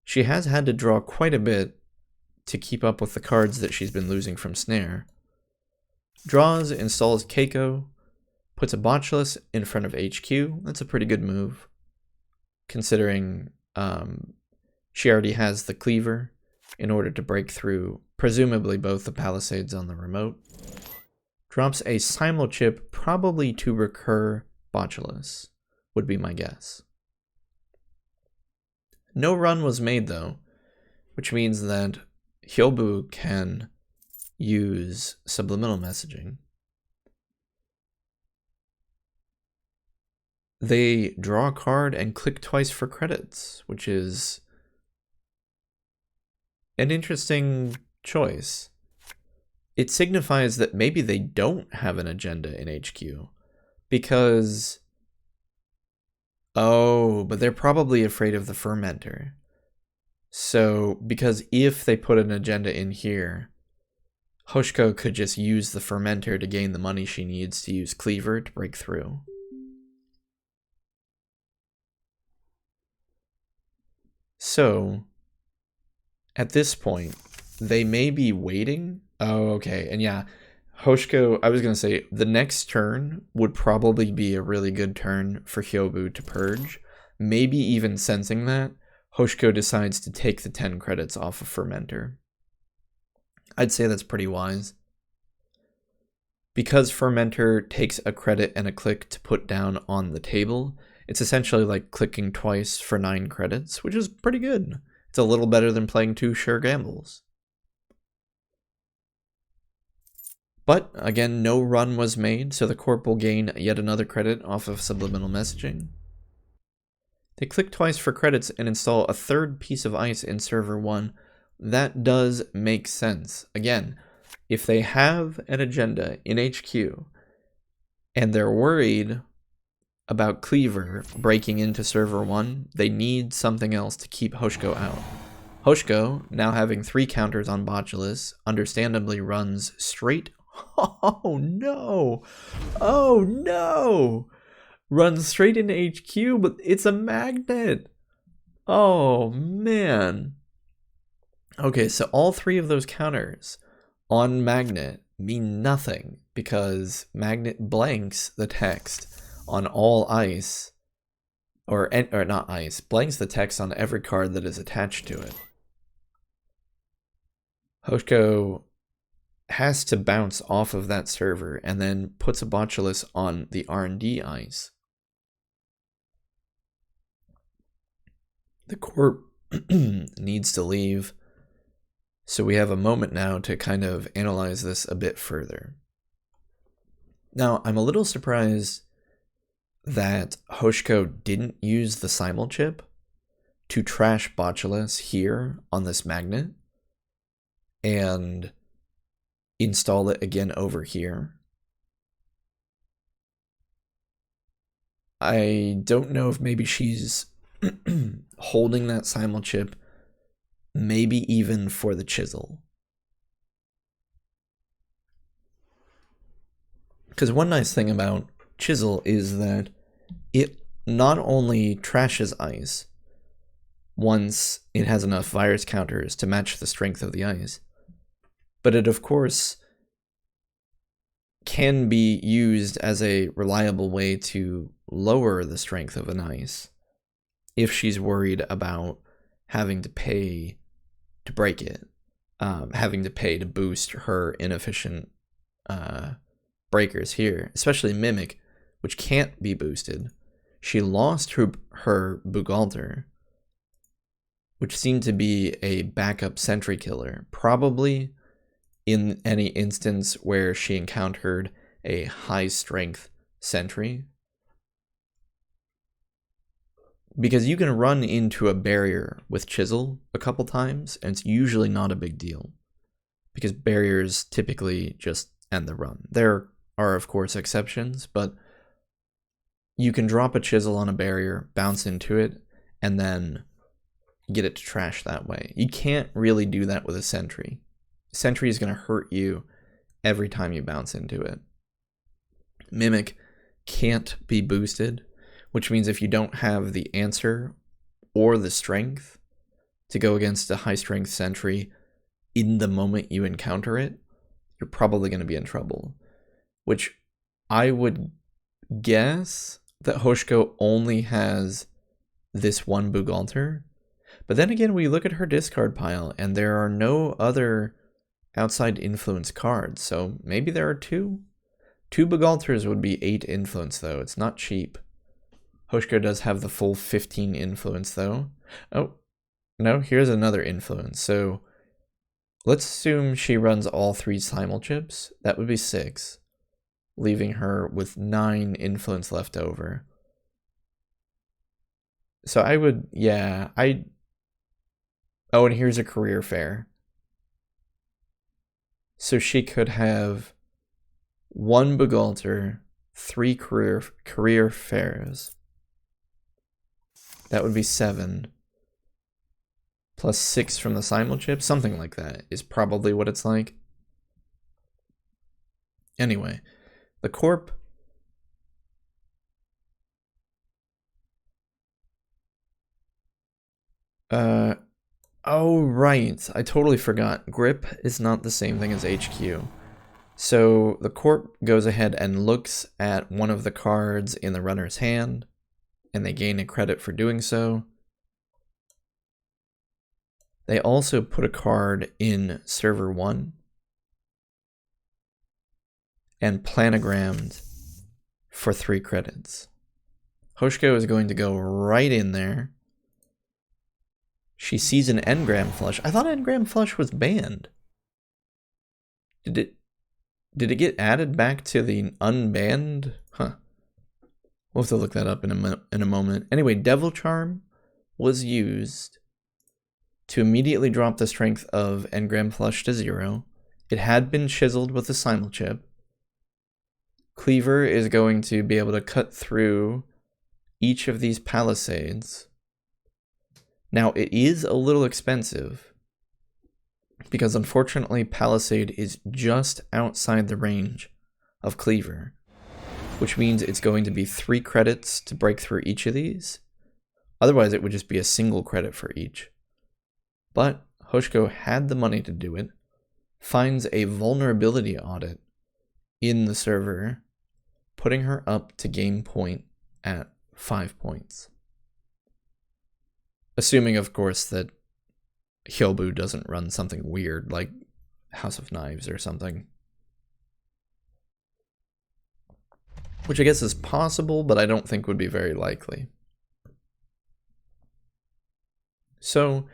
She has had to draw quite a bit to keep up with the cards that she's been losing from Snare. Draws, installs Keiko, puts a Botulus in front of HQ. That's a pretty good move, considering she already has the Cleaver in order to break through presumably both the Palisades on the remote. Drops a Simul Chip, probably to recur Botulus, would be my guess. No run was made though, which means that Hyobu can use Subliminal Messaging. They draw a card and click twice for credits, which is an interesting choice. It signifies that maybe they don't have an agenda in HQ, because... Oh, but they're probably afraid of the Fermenter. So, because if they put an agenda in here, Hoshko could just use the Fermenter to gain the money she needs to use Cleaver to break through. So, at this point, they may be waiting. Oh, okay. And yeah, Hoshko, I was going to say, the next turn would probably be a really good turn for Hyobu to purge. Maybe even sensing that, Hoshko decides to take the 10 credits off of Fermenter. I'd say that's pretty wise. Because Fermenter takes a credit and a click to put down on the table, it's essentially like clicking twice for 9 credits, which is pretty good. It's a little better than playing 2 sure gambles. But, again, no run was made, so the Corp will gain yet another credit off of Subliminal Messaging. They click twice for credits and install a 3rd piece of ice in Server 1. That does make sense. Again, if they have an agenda in HQ, and they're worried about Cleaver breaking into Server 1, they need something else to keep Hoshko out. Hoshko, now having 3 counters on Botulus, understandably runs straight... Oh no! Oh no! Runs straight into HQ, but it's a magnet! Oh man! Okay, so all 3 of those counters on magnet mean nothing, because magnet blanks the text on all ice, or not ice, blanks the text on every card that is attached to it. Hoshko has to bounce off of that server and then puts a Botulus on the R&D ice. The Corp needs to leave, so we have a moment now to kind of analyze this a bit further. Now, I'm a little surprised that Hoshko didn't use the Simul Chip to trash Botulus here on this magnet and install it again over here. I don't know if maybe she's holding that Simul Chip maybe even for the chisel. Because one nice thing about chisel is that it not only trashes ice once it has enough virus counters to match the strength of the ice, but it of course can be used as a reliable way to lower the strength of an ice if she's worried about having to pay to break it, having to pay to boost her inefficient breakers here, especially Mimic, which can't be boosted. She lost her Bugalter, which seemed to be a backup sentry killer, probably in any instance where she encountered a high strength sentry. Because you can run into a barrier with Chisel a couple times, and it's usually not a big deal. Because barriers typically just end the run. There are, of course, exceptions, but you can drop a Chisel on a barrier, bounce into it, and then get it to trash that way. You can't really do that with a Sentry. Sentry is going to hurt you every time you bounce into it. Mimic can't be boosted, which means if you don't have the answer or the strength to go against a high strength Sentry in the moment you encounter it, you're probably going to be in trouble. Which I would guess that Hoshko only has this one Bugalter. But then again, we look at her discard pile and there are no other outside influence cards. So maybe there are two. 2 Bugalters would be 8 influence though. It's not cheap. Hoshko does have the full 15 influence though. Oh, no, here's another influence. So let's assume she runs all 3 simulchips. That would be 6, leaving her with 9 influence left over. So I would, yeah, oh, and here's a career fair. So she could have 1 Bugalter, 3 career fairs. That would be 7. Plus 6 from the simulchip, something like that is probably what it's like. Anyway, the corp. Oh, right. I totally forgot. Grip is not the same thing as HQ. So the corp goes ahead and looks at one of the cards in the runner's hand, and they gain a credit for doing so. They also put a card in server 1 and planogrammed for 3 credits. Hoshko is going to go right in there. She sees an engram flush. I thought engram flush was banned. Did it get added back to the unbanned? Huh. We'll have to look that up in a moment. Anyway, Devil Charm was used to immediately drop the strength of engram flush to 0. It had been chiseled with the simulchip. Cleaver is going to be able to cut through each of these palisades. Now, it is a little expensive because unfortunately Palisade is just outside the range of Cleaver, which means it's going to be 3 credits to break through each of these. Otherwise, it would just be a single credit for each. But Hoshko had the money to do it, finds a vulnerability audit in the server, putting her up to game point at 5 points. Assuming, of course, that Hyobu doesn't run something weird like House of Knives or something. Which I guess is possible, but I don't think would be very likely. So,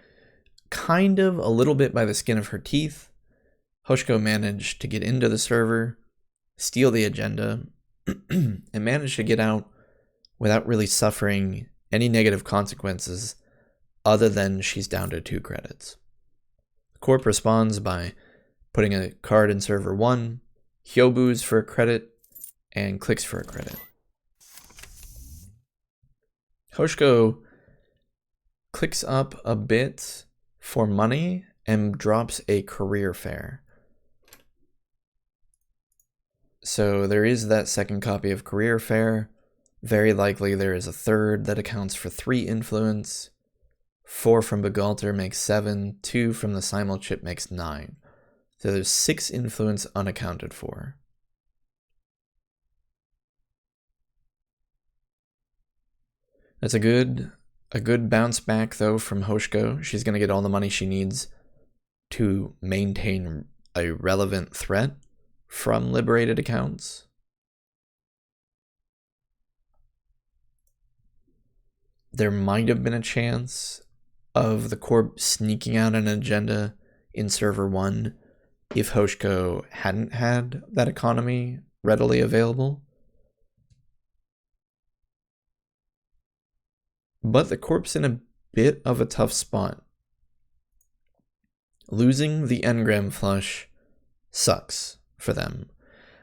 kind of a little bit by the skin of her teeth, Hoshko managed to get into the server, steal the agenda, and managed to get out without really suffering any negative consequences other than she's down to 2 credits. Corp responds by putting a card in server 1, Hyobu's for a credit, and clicks for a credit. Hoshko clicks up a bit For money, M drops a career fair. So there is that second copy of career fair. Very likely there is a third that accounts for 3 influence. 4 from Begalter makes 7. 2 from the Simul chip makes 9. So there's 6 influence unaccounted for. That's a good bounce back though from Hoshko. She's gonna get all the money she needs to maintain a relevant threat from liberated accounts. There might have been a chance of the Corp sneaking out an agenda in server 1 if Hoshko hadn't had that economy readily available. But the Corp's in a bit of a tough spot. Losing the engram flush sucks for them.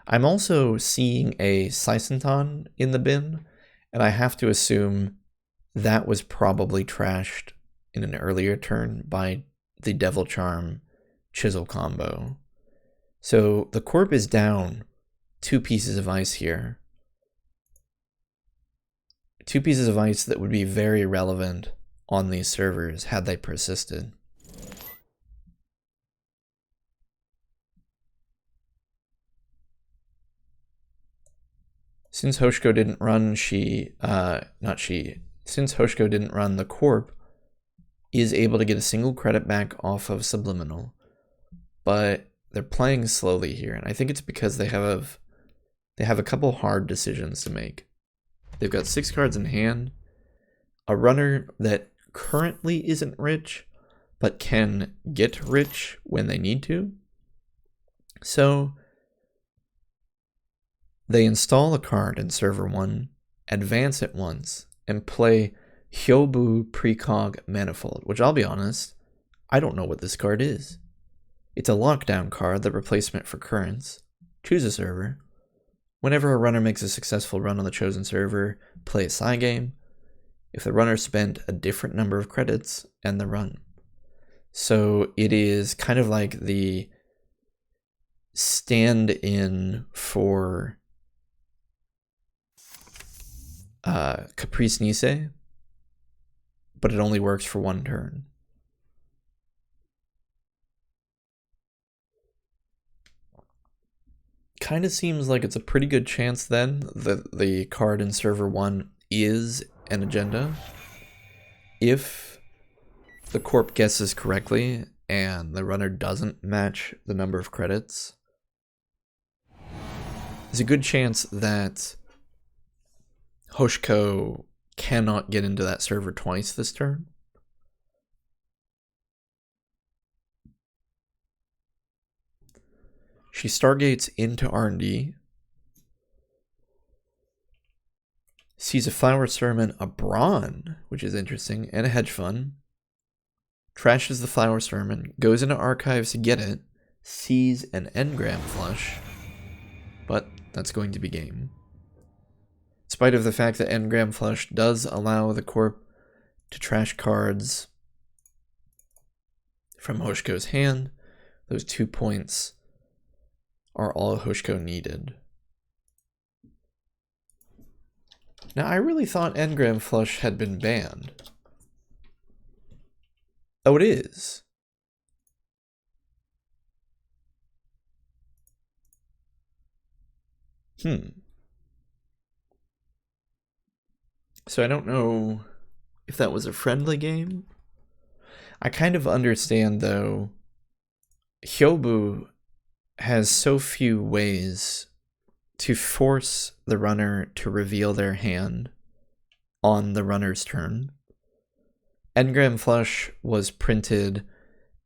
I'm also seeing a Seisenton in the bin, and I have to assume that was probably trashed in an earlier turn by the Devil Charm Chisel combo. So the Corp is down 2 pieces of ice here. 2 pieces of ice that would be very relevant on these servers had they persisted. Since Hoshko didn't run, since Hoshko didn't run, the Corp is able to get a single credit back off of Subliminal, but they're playing slowly here, and I think it's because they have a couple hard decisions to make. They've got 6 cards in hand, a runner that currently isn't rich, but can get rich when they need to. So they install a card in server 1, advance it once, and play Hyobu Precog Manifold, which I'll be honest, I don't know what this card is. It's a lockdown card, the replacement for Currents. Choose a server. Whenever a runner makes a successful run on the chosen server, play a side game. If the runner spent a different number of credits, end the run. So it is kind of like the stand-in for Caprice Nice, but it only works for 1 turn. Kind of seems like it's a pretty good chance then that the card in server 1 is an agenda. If the Corp guesses correctly and the runner doesn't match the number of credits, there's a good chance that Hoshko cannot get into that server twice this turn. She stargates into R&D, sees a Flower Sermon, a Brawn, which is interesting, and a Hedge Fund, trashes the Flower Sermon, goes into Archives to get it, sees an Engram flush, but that's going to be game. In spite of the fact that Engram flush does allow the Corp to trash cards from Hoshko's hand, those 2 points are all Hoshko needed. Now, I really thought Engram Flush had been banned. Oh, it is. So I don't know if that was a friendly game. I kind of understand, though, Hyobu has so few ways to force the runner to reveal their hand on the runner's turn. Engram Flush was printed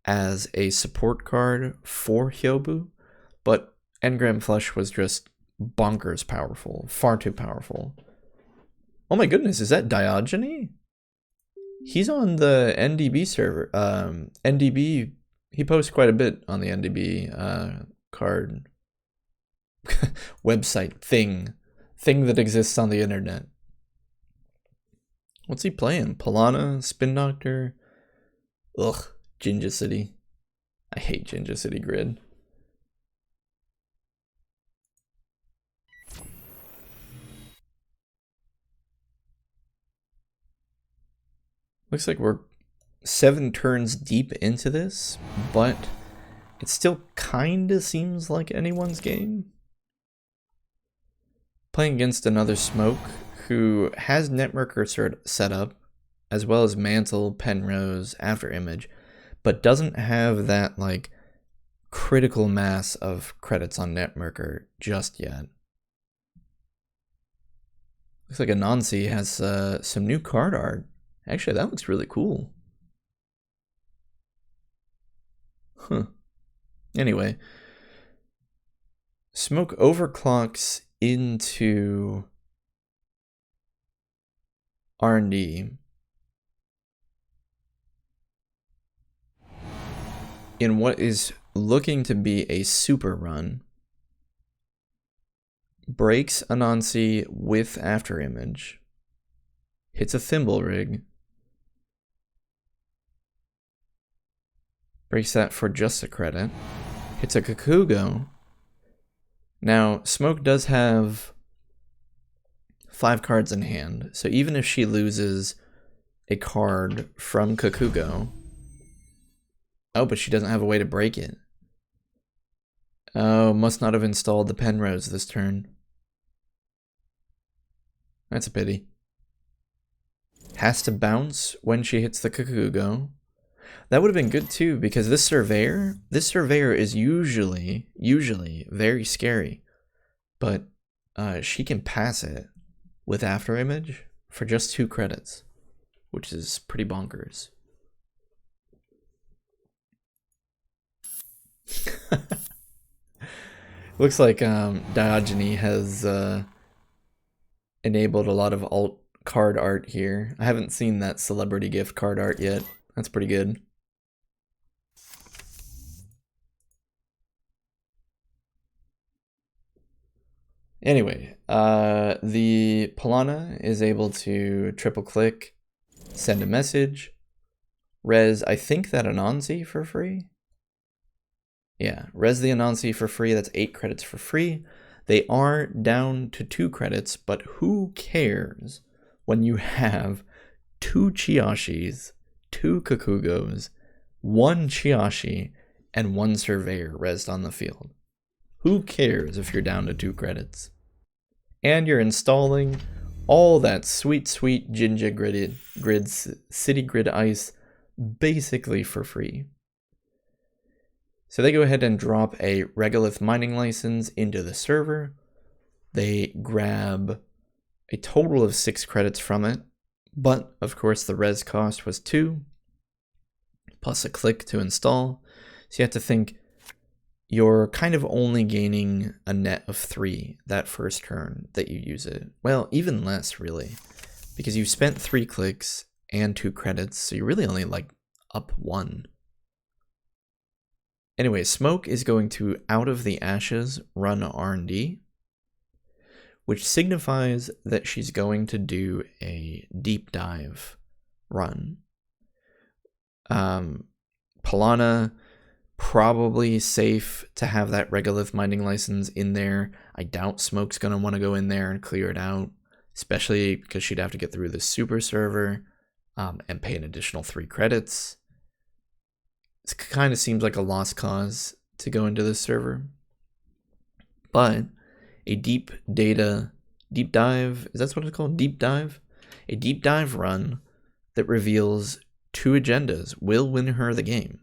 as a support card for Hyobu, but Engram Flush was just bonkers powerful, far too powerful. Oh my goodness, is that Diogeny? He's on the NDB server. NDB, he posts quite a bit on the NDB card website thing that exists on the internet. What's he playing? Polana, Spin Doctor? Ugh, Ginger City. I hate Ginger City grid. Looks like we're 7 turns deep into this, but it still kinda seems like anyone's game. Playing against another Smoke who has Networker set up, as well as Mantle, Penrose, After Image, but doesn't have that like critical mass of credits on Networker just yet. Looks like Anansi has some new card art. Actually, that looks really cool. Huh. Anyway, Smoke overclocks into R&D in what is looking to be a super run. Breaks Anansi with After Image. Hits a Thimble Rig. Breaks that for just a credit. Hits a Kakugo. Now, Smoke does have 5 cards in hand, so even if she loses a card from Kakugo... Oh, but she doesn't have a way to break it. Oh, must not have installed the Penrose this turn. That's a pity. Has to bounce when she hits the Kakugo. That would have been good too, because this Surveyor is usually very scary. But she can pass it with After Image for just 2 credits, which is pretty bonkers. Looks like Diogenes has enabled a lot of alt card art here. I haven't seen that celebrity gift card art yet. That's pretty good. Anyway, the Polana is able to triple click, send a message, res, I think that Anansi for free. Yeah, res the Anansi for free. That's 8 credits for free. They are down to 2 credits, but who cares when you have 2 Chiashis, 2 Kakugos, 1 Chiashi, and 1 Surveyor resed on the field? Who cares if you're down to 2 credits? And you're installing all that sweet, sweet Jinja grids, City Grid Ice, basically for free. So they go ahead and drop a Regolith mining license into the server. They grab a total of 6 credits from it, but of course the res cost was 2, plus a click to install. So you have to think you're kind of only gaining a net of 3 that first turn that you use it. Well, even less really, because you spent 3 clicks and 2 credits, so you're really only like up 1. Anyway, Smoke is going to Out of the Ashes run R&D, which signifies that she's going to do a deep dive run. Polana, probably safe to have that Regolith mining license in there. I doubt Smoke's going to want to go in there and clear it out, especially because she'd have to get through the super server and pay an additional 3 credits. It kind of seems like a lost cause to go into this server. But a deep dive, is that what it's called? Deep dive? A deep dive run that reveals 2 agendas will win her the game.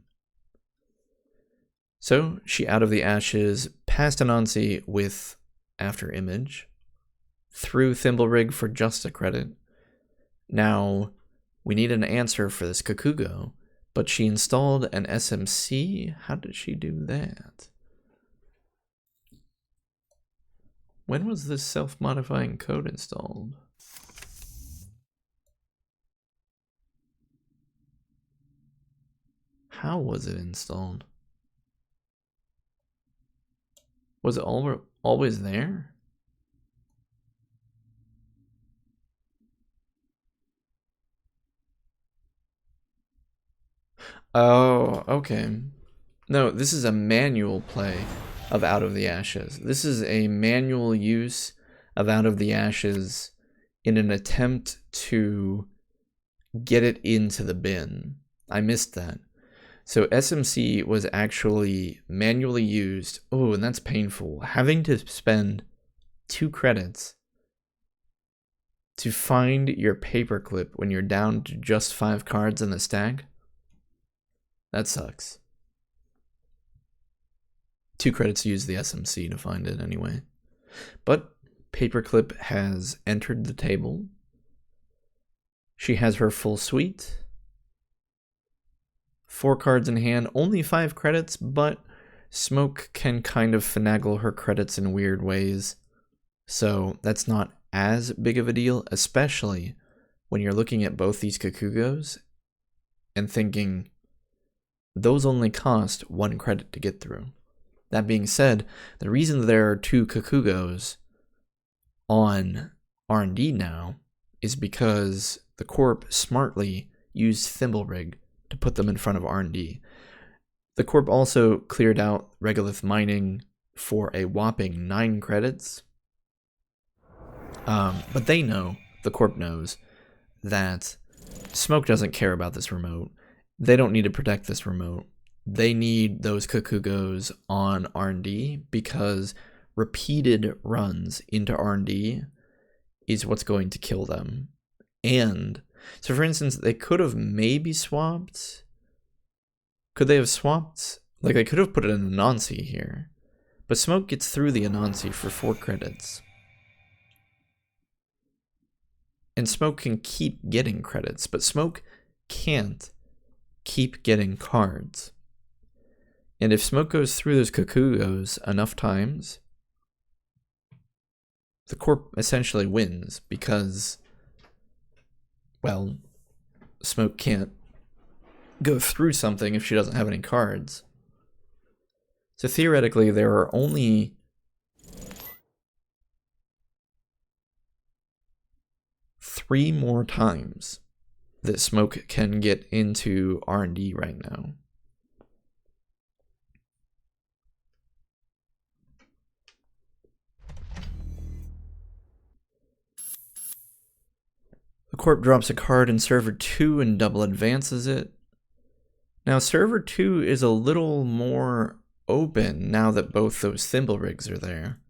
So she Out of the Ashes, past Anansi with After Image, through Thimble Rig for just a credit. Now, we need an answer for this Kakugo, but she installed an SMC. How did she do that? When was this self-modifying code installed? How was it installed? Was it always there? Oh, okay. No, this is a manual play of Out of the Ashes. This is a manual use of Out of the Ashes in an attempt to get it into the bin. I missed that. So SMC was actually manually used. Oh, and that's painful. Having to spend 2 credits to find your paperclip when you're down to just 5 cards in the stack. That sucks. 2 credits to use the SMC to find it anyway. But paperclip has entered the table. She has her full suite. 4 cards in hand, only 5 credits, but Smoke can kind of finagle her credits in weird ways. So that's not as big of a deal, especially when you're looking at both these Kakugos and thinking those only cost 1 credit to get through. That being said, the reason there are 2 Kakugos on R&D now is because the Corp smartly used Thimblerig to put them in front of R&D. The Corp also cleared out Regolith Mining for a whopping 9 credits. But they know, the Corp knows, that Smoke doesn't care about this remote. They don't need to protect this remote. They need those Kakugos on R&D because repeated runs into R&D is what's going to kill them. And so, for instance, they could have maybe swapped. Could they have swapped? Like, they could have put an Anansi here. But Smoke gets through the Anansi for 4 credits. And Smoke can keep getting credits, but Smoke can't keep getting cards. And if Smoke goes through those Kakugos enough times, the Corp essentially wins because, well, Smoke can't go through something if she doesn't have any cards. So theoretically, there are only 3 more times that Smoke can get into R&D right now. The Corp drops a card in Server 2 and double advances it. Now, Server 2 is a little more open now that both those Thimblerigs are there.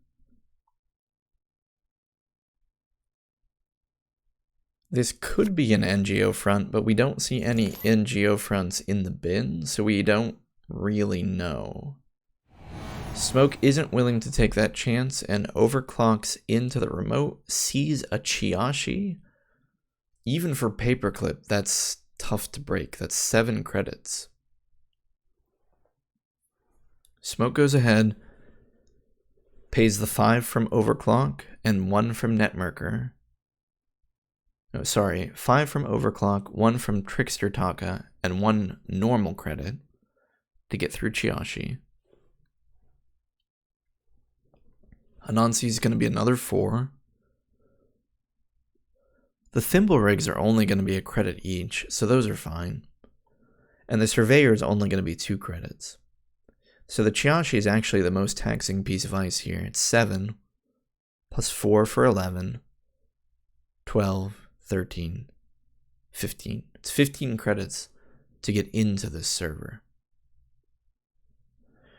This could be an NGO front, but we don't see any NGO fronts in the bin, so we don't really know. Smoke isn't willing to take that chance and overclocks into the remote, sees a Chiashi. Even for Paperclip, that's tough to break. That's 7 credits. Smoke goes ahead, pays the 5 from Overclock and 1 from Netmerker. No, sorry, 5 from Overclock, 1 from Trickster Taka, and 1 normal credit to get through Chiashi. Anansi is going to be another 4. The Thimblerigs are only going to be a credit each, so those are fine. And the Surveyor is only going to be 2 credits. So the Chiashi is actually the most taxing piece of ice here. It's 7, plus 4 for 11, 12, 13, 15. It's 15 credits to get into this server.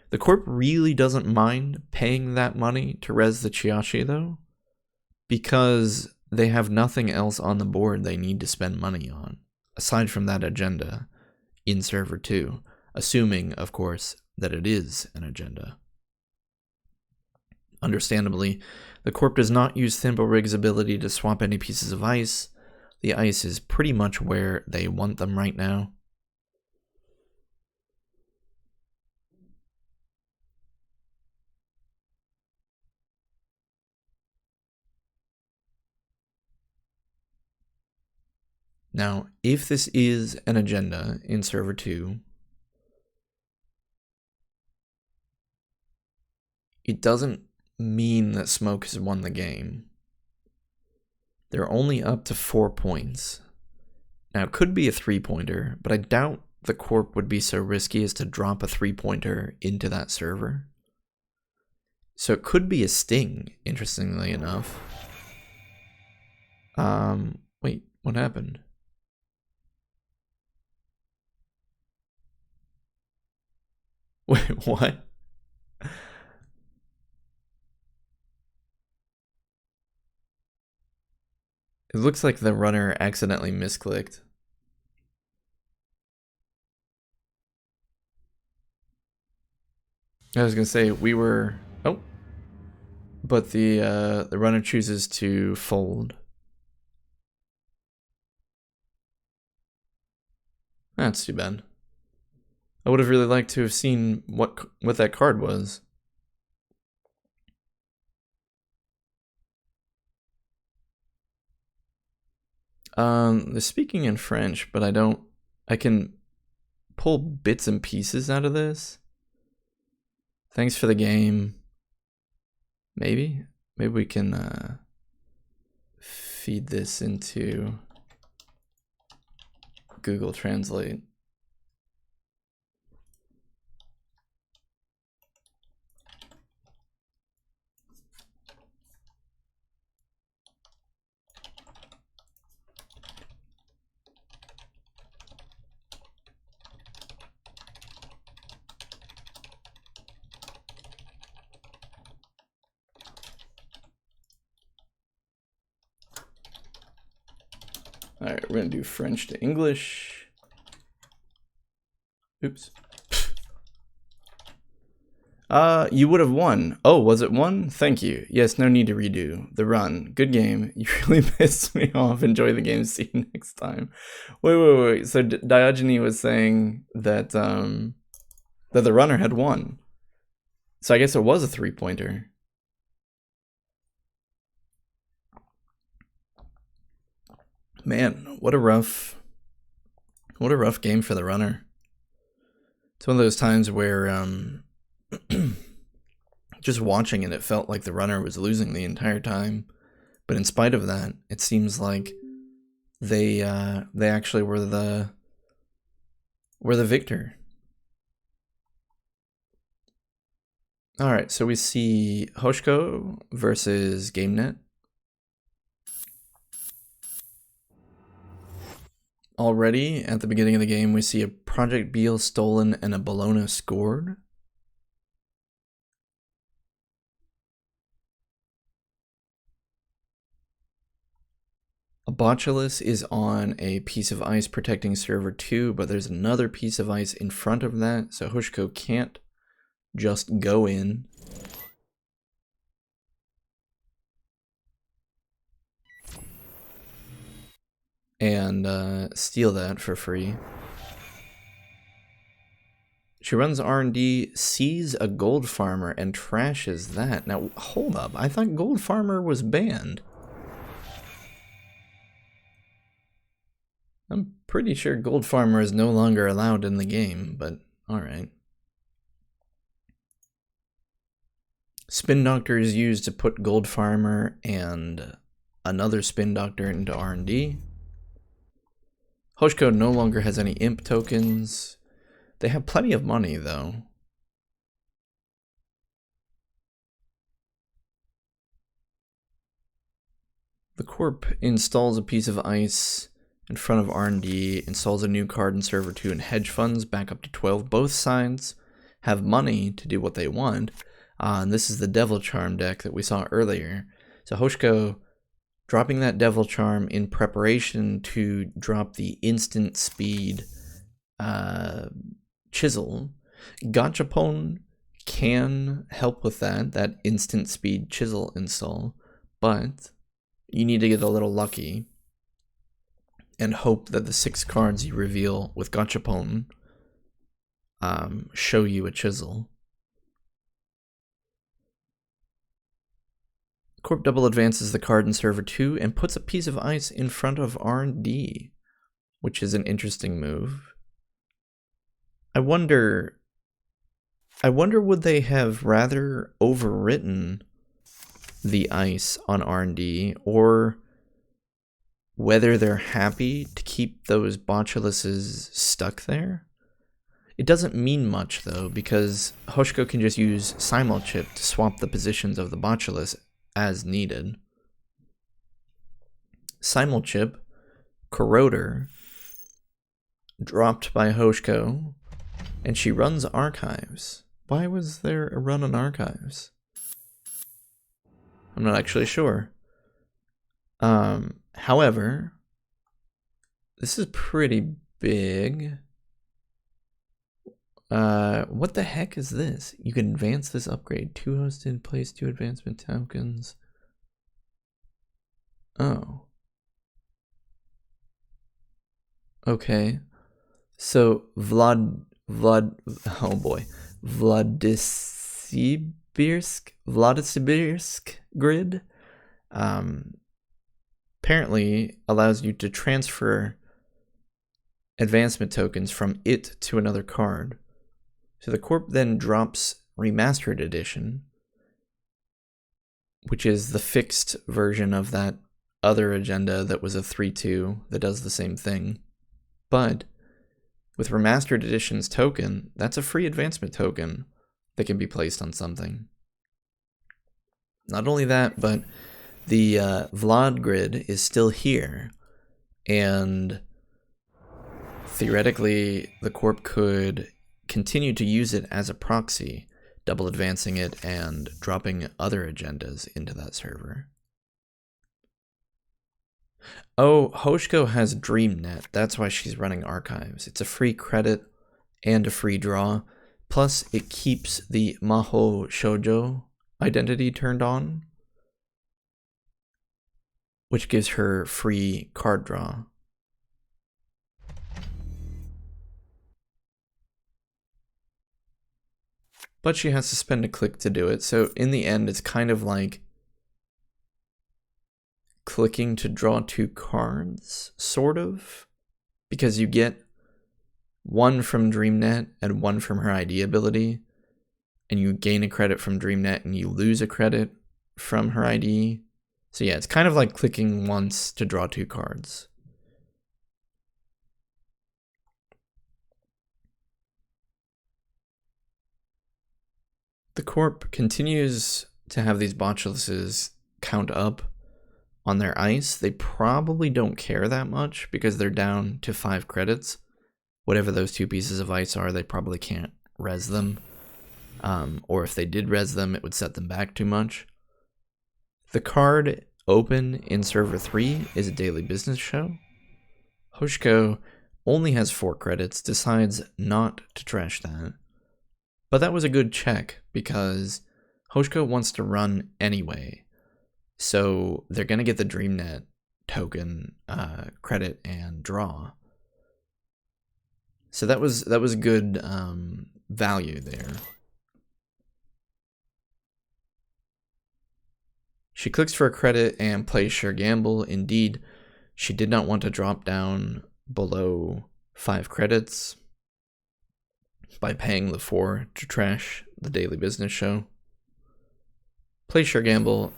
The Corp really doesn't mind paying that money to res the Chiashi, though, because they have nothing else on the board they need to spend money on, aside from that agenda in Server 2, assuming, of course, that it is an agenda. Understandably, the Corp does not use Thimblerig's ability to swap any pieces of ice. The ice is pretty much where they want them right now. Now, if this is an agenda in Server 2, it doesn't mean that Smoke has won the game. They're only up to 4 points. Now, it could be a 3-pointer, but I doubt the Corp would be so risky as to drop a 3-pointer into that server. So it could be a sting, interestingly enough. Wait, what happened? Wait, what? It looks like the runner accidentally misclicked. I was gonna say we were but the runner chooses to fold. That's too bad. I would have really liked to have seen what that card was. They're speaking in French, but I can pull bits and pieces out of this. Thanks for the game. Maybe we can feed this into Google Translate. All right, we're gonna do French to English. Oops. You would have won. Oh, was it one? Thank you. Yes, no need to redo. The run. Good game. You really pissed me off. Enjoy the game. See you next time. Wait. So Diogenes was saying that that the runner had won. So I guess it was a 3-pointer. Man, what a rough game for the runner. It's one of those times where just watching it felt like the runner was losing the entire time. But in spite of that, it seems like they actually were the victor. All right, so we see Hoshko versus GameNet. Already at the beginning of the game, we see a Project Beal stolen and a Bologna scored. A Botulus is on a piece of ice protecting server 2, but there's another piece of ice in front of that, so Hoshko can't just go in. And steal that for free. She runs R&D, sees a gold farmer, and trashes that. Now, hold up. I thought gold farmer was banned. I'm pretty sure gold farmer is no longer allowed in the game, but alright. Spin Doctor is used to put gold farmer and another Spin Doctor into R&D. Hoshko no longer has any imp tokens. They have plenty of money, though. The Corp installs a piece of ice in front of R&D, installs a new card in server 2, and hedge funds back up to 12. Both sides have money to do what they want. And this is the Devil Charm deck that we saw earlier. So Hoshko dropping that Devil Charm in preparation to drop the instant speed Chisel. Gachapon can help with that instant speed Chisel install, but you need to get a little lucky and hope that the 6 cards you reveal with Gachapon show you a Chisel. Corp double advances the card in server 2 and puts a piece of ice in front of R&D, which is an interesting move. I wonder would they have rather overwritten the ice on R&D, or whether they're happy to keep those Botuluses stuck there? It doesn't mean much, though, because Hoshko can just use Simulchip to swap the positions of the Botulus as needed. Simulchip, Corroder, dropped by Hoshko, and she runs Archives. Why was there a run on Archives? I'm not actually sure. However, this is pretty big. What the heck is this? You can advance this upgrade. 2 hosted, place 2 advancement tokens. Oh. Okay. So Vladisibirsk grid apparently allows you to transfer advancement tokens from it to another card. So the Corp then drops Remastered Edition, which is the fixed version of that other agenda that was a 3-2 that does the same thing. But with Remastered Edition's token, that's a free advancement token that can be placed on something. Not only that, but the Vlad grid is still here, and theoretically the Corp could continue to use it as a proxy, double advancing it and dropping other agendas into that server. Oh, Hoshko has DreamNet. That's why she's running Archives. It's a free credit and a free draw. Plus, it keeps the Maho Shoujo identity turned on, which gives her free card draw. But she has to spend a click to do it. So in the end, it's kind of like clicking to draw 2 cards, sort of, because you get 1 from DreamNet and 1 from her ID ability, and you gain a credit from DreamNet and you lose a credit from her ID. So yeah, it's kind of like clicking once to draw 2 cards. The Corp continues to have these Botuluses count up on their ice. They probably don't care that much because they're down to 5 credits. Whatever those 2 pieces of ice are, they probably can't res them. Or if they did res them, it would set them back too much. The card open in server 3 is a daily business show. Hoshko only has 4 credits, decides not to trash that. But that was a good check because Hoshko wants to run anyway. So they're going to get the DreamNet token credit and draw. So that was good value there. She clicks for a credit and plays Sure Gamble. Indeed, she did not want to drop down below 5 credits by paying the 4 to trash the daily business show. Plays Sure Gamble,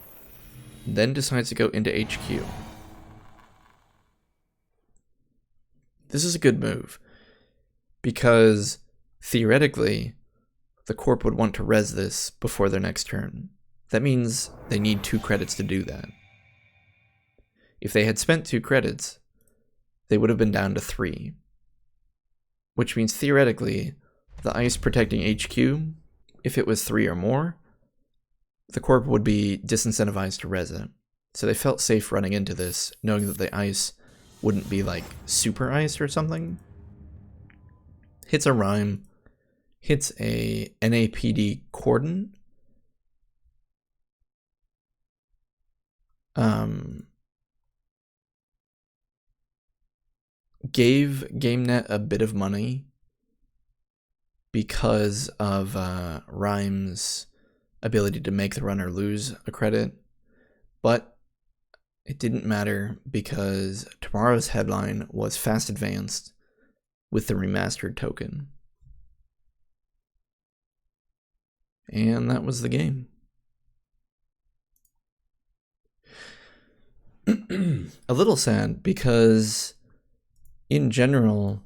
then decides to go into HQ. This is a good move because theoretically the Corp would want to res this before their next turn. That means they need 2 credits to do that. If they had spent 2 credits, they would have been down to 3. Which means theoretically, the ice protecting HQ, if it was 3 or more, the Corp would be disincentivized to res it. So they felt safe running into this, knowing that the ice wouldn't be like super ice or something. Hits a Rhyme, hits a NAPD Cordon. Gave GameNet a bit of money because of Rhyme's ability to make the runner lose a credit, but it didn't matter because tomorrow's headline was fast advanced with the remastered token. And that was the game. A little sad because in general,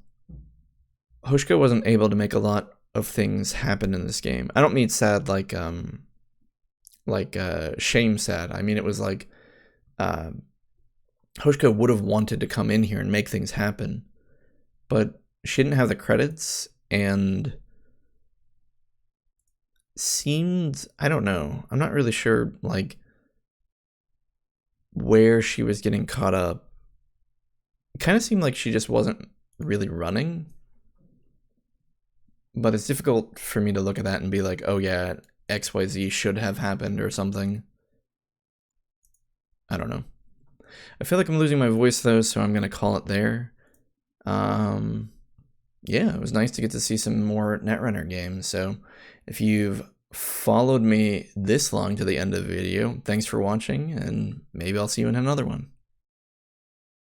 Hoshko wasn't able to make a lot of things happen in this game. I don't mean sad like shame sad. I mean it was like Hoshko would have wanted to come in here and make things happen, but she didn't have the credits and seemed, I don't know, I'm not really sure like where she was getting caught up. It kind of seemed like she just wasn't really running, but it's difficult for me to look at that and be like, oh yeah, XYZ should have happened or something. I don't know. I feel like I'm losing my voice though, so I'm gonna call it there. Yeah, it was nice to get to see some more Netrunner games. So if you've followed me this long to the end of the video, thanks for watching, and maybe I'll see you in another one.